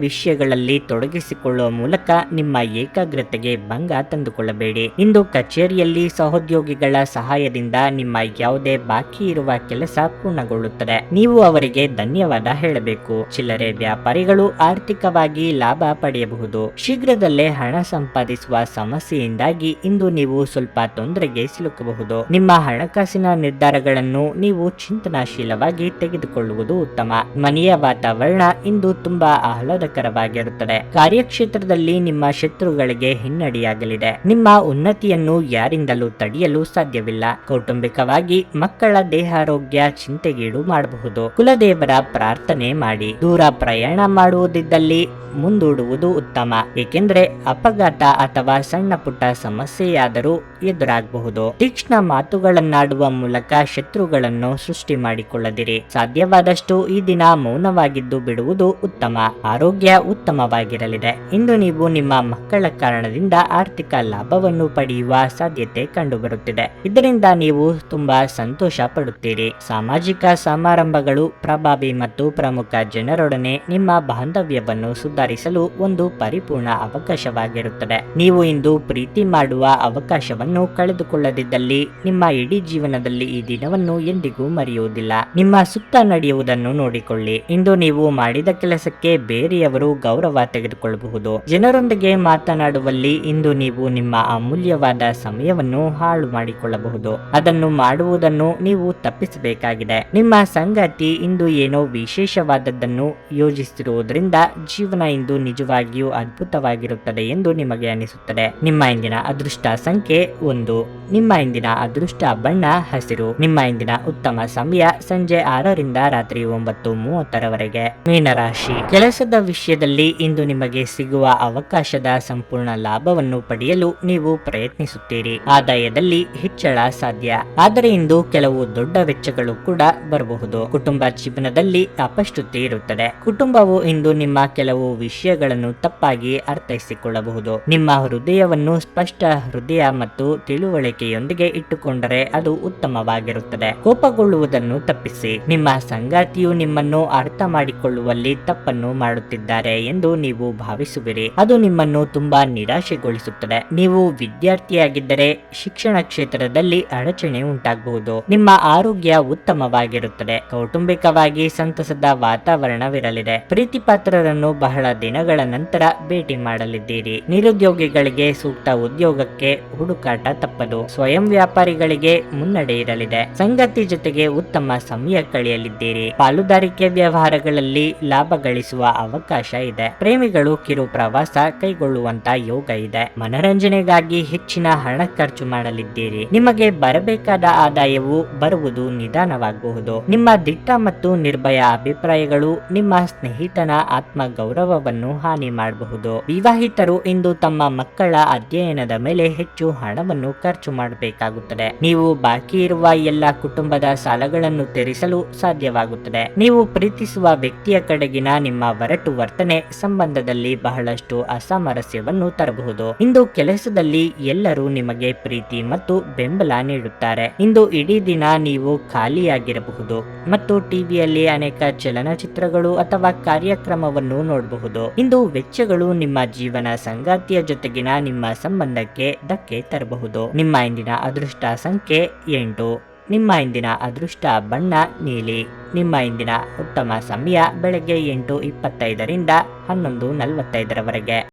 ವಿಷಯಗಳಲ್ಲಿ ತೊಡಗಿಸಿಕೊಳ್ಳುವ ಮೂಲಕ ನಿಮ್ಮ ಏಕಾಗ್ರತೆಗೆ ಭಂಗ ತಂದುಕೊಳ್ಳಬೇಡಿ. ಇಂದು ಕಚೇರಿಯಲ್ಲಿ ಸಹೋದ್ಯೋಗಿಗಳ ಸಹಾಯದಿಂದ ನಿಮ್ಮ ಯಾವುದೇ ಬಾಕಿ ಇರುವ ಕೆಲಸ ಪೂರ್ಣಗೊಳ್ಳುತ್ತದೆ. ನೀವು ಅವರಿಗೆ ಧನ್ಯವಾದ ಹೇಳಬೇಕು. ಚಿಲ್ಲರೆ ಚಿಲ್ಲರೆ ವ್ಯಾಪಾರಿಗಳು ಆರ್ಥಿಕವಾಗಿ ಲಾಭ ಪಡೆಯಬಹುದು. ಶೀಘ್ರದಲ್ಲೇ ಹಣ ಸಂಪಾದಿಸುವ ಸಮಸ್ಯೆಯಿಂದಾಗಿ ಇಂದು ನೀವು ಸ್ವಲ್ಪ ತೊಂದರೆಗೆ ಸಿಲುಕಬಹುದು. ನಿಮ್ಮ ಹಣಕಾಸಿನ ನಿರ್ಧಾರಗಳನ್ನು ನೀವು ಚಿಂತನಾಶೀಲವಾಗಿ ತೆಗೆದುಕೊಳ್ಳುವುದು ಉತ್ತಮ. ಮನೆಯ ವಾತಾವರಣ ಇಂದು ತುಂಬಾ ಆಹ್ಲಾದಕರವಾಗಿರುತ್ತದೆ. ಕಾರ್ಯಕ್ಷೇತ್ರದಲ್ಲಿ ನಿಮ್ಮ ಶತ್ರುಗಳಿಗೆ ಹಿನ್ನಡೆಯಾಗಲಿದೆ. ನಿಮ್ಮ ಉನ್ನತಿಯನ್ನು ಯಾರಿಂದಲೂ ತಡೆಯಲು ಸಾಧ್ಯವಿಲ್ಲ. ಕೌಟುಂಬಿಕವಾಗಿ ಮಕ್ಕಳ ದೇಹಾರೋಗ್ಯ ಚಿಂತೆಗೀಡು ಮಾಡಬಹುದು. ಕುಲದೇವರ ಪ್ರಾರ್ಥನೆ ಮಾಡಿ. ದೂರ ಪ್ರಯಾಣ ಮಾಡುವುದಿದ್ದಲ್ಲಿ ಮುಂದೂಡುವುದು ಉತ್ತಮ, ಏಕೆಂದರೆ ಅಪಘಾತ ಅಥವಾ ಸಣ್ಣ ಪುಟ್ಟ ಸಮಸ್ಯೆಯಾದರೂ ಎದುರಾಗಬಹುದು. ತೀಕ್ಷ್ಣ ಮಾತುಗಳನ್ನಾಡುವ ಮೂಲಕ ಶತ್ರುಗಳನ್ನು ಸೃಷ್ಟಿ ಮಾಡಿಕೊಳ್ಳದಿರಿ. ಸಾಧ್ಯವಾದಷ್ಟು ಈ ದಿನ ಮೌನವಾಗಿದ್ದು ಬಿಡುವುದು ಉತ್ತಮ. ಆರೋಗ್ಯ ಉತ್ತಮವಾಗಿರಲಿದೆ. ಇಂದು ನೀವು ನಿಮ್ಮ ಮಕ್ಕಳ ಕಾರಣದಿಂದ ಆರ್ಥಿಕ ಲಾಭವನ್ನು ಪಡೆಯುವ ಸಾಧ್ಯತೆ ಕಂಡುಬರುತ್ತಿದೆ. ಇದರಿಂದ ನೀವು ತುಂಬಾ ಸಂತೋಷ ಪಡುತ್ತೀರಿ. ಸಾಮಾಜಿಕ ಸಮಾರಂಭಗಳು ಪ್ರಭಾವಿ ಮತ್ತು ಪ್ರಮುಖ ಜನರೊಡನೆ ನಿಮ್ಮ ಬಾಂಧವ್ಯವನ್ನು ಸುಧಾರಿಸಲು ಒಂದು ಪರಿಪೂರ್ಣ ಅವಕಾಶವಾಗಿರುತ್ತದೆ. ನೀವು ಇಂದು ಪ್ರೀತಿ ಮಾಡುವ ಅವಕಾಶವನ್ನು ಕಳೆದುಕೊಳ್ಳದಿದ್ದಲ್ಲಿ ನಿಮ್ಮ ಇಡೀ ಜೀವನದಲ್ಲಿ ಈ ದಿನವನ್ನು ಎಂದಿಗೂ ಮರೆಯುವುದಿಲ್ಲ. ನಿಮ್ಮ ಸುತ್ತ ನಡೆಯುವುದನ್ನು ನೋಡಿಕೊಳ್ಳಿ. ಇಂದು ನೀವು ಮಾಡಿದ ಕೆಲಸಕ್ಕೆ ಬೇರೆಯವರು ಗೌರವ ತೆಗೆದುಕೊಳ್ಳಬಹುದು. ಜನರೊಂದಿಗೆ ಮಾತನಾಡುವಲ್ಲಿ ಇಂದು ನೀವು ನಿಮ್ಮ ಅಮೂಲ್ಯವಾದ ಸಮಯವನ್ನು ಹಾಳು ಮಾಡಿಕೊಳ್ಳಬಹುದು. ಅದನ್ನು ಮಾಡುವುದನ್ನು ನೀವು ತಪ್ಪಿಸಬೇಕಾಗಿದೆ. ನಿಮ್ಮ ಸಂಗಾತಿ ಇಂದು ಏನೋ ವಿಶೇಷವಾದದ್ದನ್ನು ಯೋಜಿಸಿರುವುದರಿಂದ ಜೀವನ ಇಂದು ನಿಜವಾಗಿಯೂ ಅದ್ಭುತವಾಗಿರುತ್ತದೆ ಎಂದು ನಿಮಗೆ ಅನಿಸುತ್ತದೆ. ನಿಮ್ಮ ಇಂದಿನ ಅದೃಷ್ಟ ಸಂಖ್ಯೆ 1. ನಿಮ್ಮ ಇಂದಿನ ಅದೃಷ್ಟ ಬಣ್ಣ ಹಸಿರು. ನಿಮ್ಮ ಇಂದಿನ ಉತ್ತಮ ಸಮಯ ಸಂಜೆ 6 ರಿಂದ ರಾತ್ರಿ 9:30 ಮೀನರಾಶಿ. ಕೆಲಸದ ವಿಷಯದಲ್ಲಿ ಇಂದು ನಿಮಗೆ ಸಿಗುವ ಅವಕಾಶದ ಸಂಪೂರ್ಣ ಲಾಭವನ್ನು ಪಡೆಯಲು ನೀವು ಪ್ರಯತ್ನಿಸುತ್ತೀರಿ. ಆದಾಯದಲ್ಲಿ ಹೆಚ್ಚಳ ಸಾಧ್ಯ, ಆದರೆ ಇಂದು ಕೆಲವು ದೊಡ್ಡ ವೆಚ್ಚಗಳು ಕೂಡ ಬರಬಹುದು. ಕುಟುಂಬ ಜೀವನದಲ್ಲಿ ಅಪಶ್ರುತಿ ಇರುತ್ತದೆ. ಕುಟುಂಬವು ಇಂದು ನಿಮ್ಮ ಕೆಲವು ವಿಷಯಗಳನ್ನು ತಪ್ಪಾಗಿ ಅರ್ಥೈಸಿಕೊಳ್ಳಬಹುದು. ನಿಮ್ಮ ಹೃದಯವನ್ನು ಸ್ಪಷ್ಟ ಹೃದಯ ಮತ್ತು ತಿಳುವಳಿಕೆಯೊಂದಿಗೆ ಇಟ್ಟುಕೊಂಡರೆ ಅದು ಉತ್ತಮವಾಗಿರುತ್ತದೆ. ಕೋಪಗೊಳ್ಳುವುದನ್ನು ತಪ್ಪಿಸಿ. ನಿಮ್ಮ ಸಂಗಾತಿಯು ನಿಮ್ಮನ್ನು ಅರ್ಥ ಮಾಡಿಕೊಳ್ಳುವಲ್ಲಿ ತಪ್ಪನ್ನು ಮಾಡುತ್ತಿದ್ದಾರೆ ಎಂದು ನೀವು ಭಾವಿಸುವಿರಿ. ಅದು ನಿಮ್ಮನ್ನು ತುಂಬಾ ನಿರಾಶೆಗೊಳಿಸುತ್ತದೆ. ನೀವು ವಿದ್ಯಾರ್ಥಿಯಾಗಿದ್ದರೆ ಶಿಕ್ಷಣ ಕ್ಷೇತ್ರದಲ್ಲಿ ಅಡಚಣೆ ಉಂಟಾಗಬಹುದು. ನಿಮ್ಮ ಆರೋಗ್ಯ ಉತ್ತಮವಾಗಿರುತ್ತದೆ. ಕೌಟುಂಬಿಕವಾಗಿ ಸಂತಸದ ವಾತಾವರಣವಿರಲಿದೆ. ಪ್ರೀತಿ ಪಾತ್ರರನ್ನು ಬಹಳ ದಿನಗಳ ನಂತರ ಭೇಟಿ ಮಾಡಲಿದ್ದೀರಿ. ನಿರುದ್ಯೋಗಿಗಳಿಗೆ ಸೂಕ್ತ ಉದ್ಯೋಗಕ್ಕೆ ಹುಡುಕಾಟ ತಪ್ಪದು. ಸ್ವಯಂ ವ್ಯಾಪಾರಿಗಳಿಗೆ ಮುನ್ನಡೆ ಇರಲಿದೆ. ಸಂಗಾತಿ ಜೊತೆಗೆ ಉತ್ತಮ ಸಮಯ ಕಳೆಯಲಿದ್ದೀರಿ. ಪಾಲುದಾರಿಕೆ ವ್ಯವಹಾರಗಳಲ್ಲಿ ಲಾಭ ಗಳಿಸುವ ಅವಕಾಶ ಇದೆ. ಪ್ರೇಮಿಗಳು ಕಿರು ಪ್ರವಾಸ ಕೈಗೊಳ್ಳುವಂತ ಯೋಗ ಇದೆ. ಮನರಂಜನೆಗಾಗಿ ಹೆಚ್ಚಿನ ಹಣ ಖರ್ಚು ಮಾಡಲಿದ್ದೀರಿ. ನಿಮಗೆ ಬರಬೇಕಾದ ಆದಾಯವು ಬರುವುದು ನಿಧಾನವಾಗಬಹುದು. ನಿಮ್ಮ ದಿಟ್ಟ ಮತ್ತು ನಿರ್ಭಯ ಅಭಿಪ್ರಾಯಗಳು ನಿಮ್ಮ ಸ್ನೇಹಿತನ ಆತ್ಮ ಗೌರವವನ್ನು ಹಾನಿ ಮಾಡಬಹುದು. ವಿವಾಹಿತರು ಇಂದು ತಮ್ಮ ಮಕ್ಕಳ ಅಧ್ಯಯನದ ಮೇಲೆ ಹೆಚ್ಚು ಹಣವನ್ನು ಖರ್ಚು ಮಾಡಬೇಕಾಗುತ್ತದೆ. ನೀವು ಬಾಕಿ ಇರುವ ಎಲ್ಲ ಕುಟುಂಬದ ಸಾಲಗಳನ್ನು ತೀರಿಸಲು ಸಾಧ್ಯವಾಗುತ್ತದೆ. ನೀವು ಪ್ರೀತಿಸುವ ವ್ಯಕ್ತಿಯ ಕಡೆಗಿನ ನಿಮ್ಮ ಒರಟು ವರ್ತನೆ ಸಂಬಂಧದಲ್ಲಿ ಬಹಳಷ್ಟು ಅಸಾಮರಸ್ಯವನ್ನು ತರಬಹುದು. ಇಂದು ಕೆಲಸದಲ್ಲಿ ಎಲ್ಲರೂ ನಿಮಗೆ ಪ್ರೀತಿ ಮತ್ತು ಬೆಂಬಲ ನೀಡುತ್ತಾರೆ. ಇಂದು ಇಡೀ ದಿನ ನೀವು ಖಾಲಿಯಾಗಿರಬಹುದು ಮತ್ತು ಟಿವಿಯಲ್ಲಿ ಅನೇಕ ಚಲನಚಿತ್ರಗಳು ಅಥವಾ ಕಾರ್ಯಕ್ರಮವನ್ನು ನೋಡಬಹುದು. ಇಂದು ವೆಚ್ಚಗಳು ನಿಮ್ಮ ಜೀವನ ಸಂಗಾತಿಯ ಜೊತೆಗಿನ ನಿಮ್ಮ ಸಂಬಂಧಕ್ಕೆ ಧಕ್ಕೆ ತರಬಹುದು. ನಿಮ್ಮ ಇಂದಿನ ಅದೃಷ್ಟ ಸಂಖ್ಯೆ 8. ನಿಮ್ಮ ಇಂದಿನ ಅದೃಷ್ಟ ಬಣ್ಣ ನೀಲಿ. ನಿಮ್ಮ ಇಂದಿನ ಉತ್ತಮ ಸಮಯ ಬೆಳಗ್ಗೆ 8:25 ರಿಂದ 11:45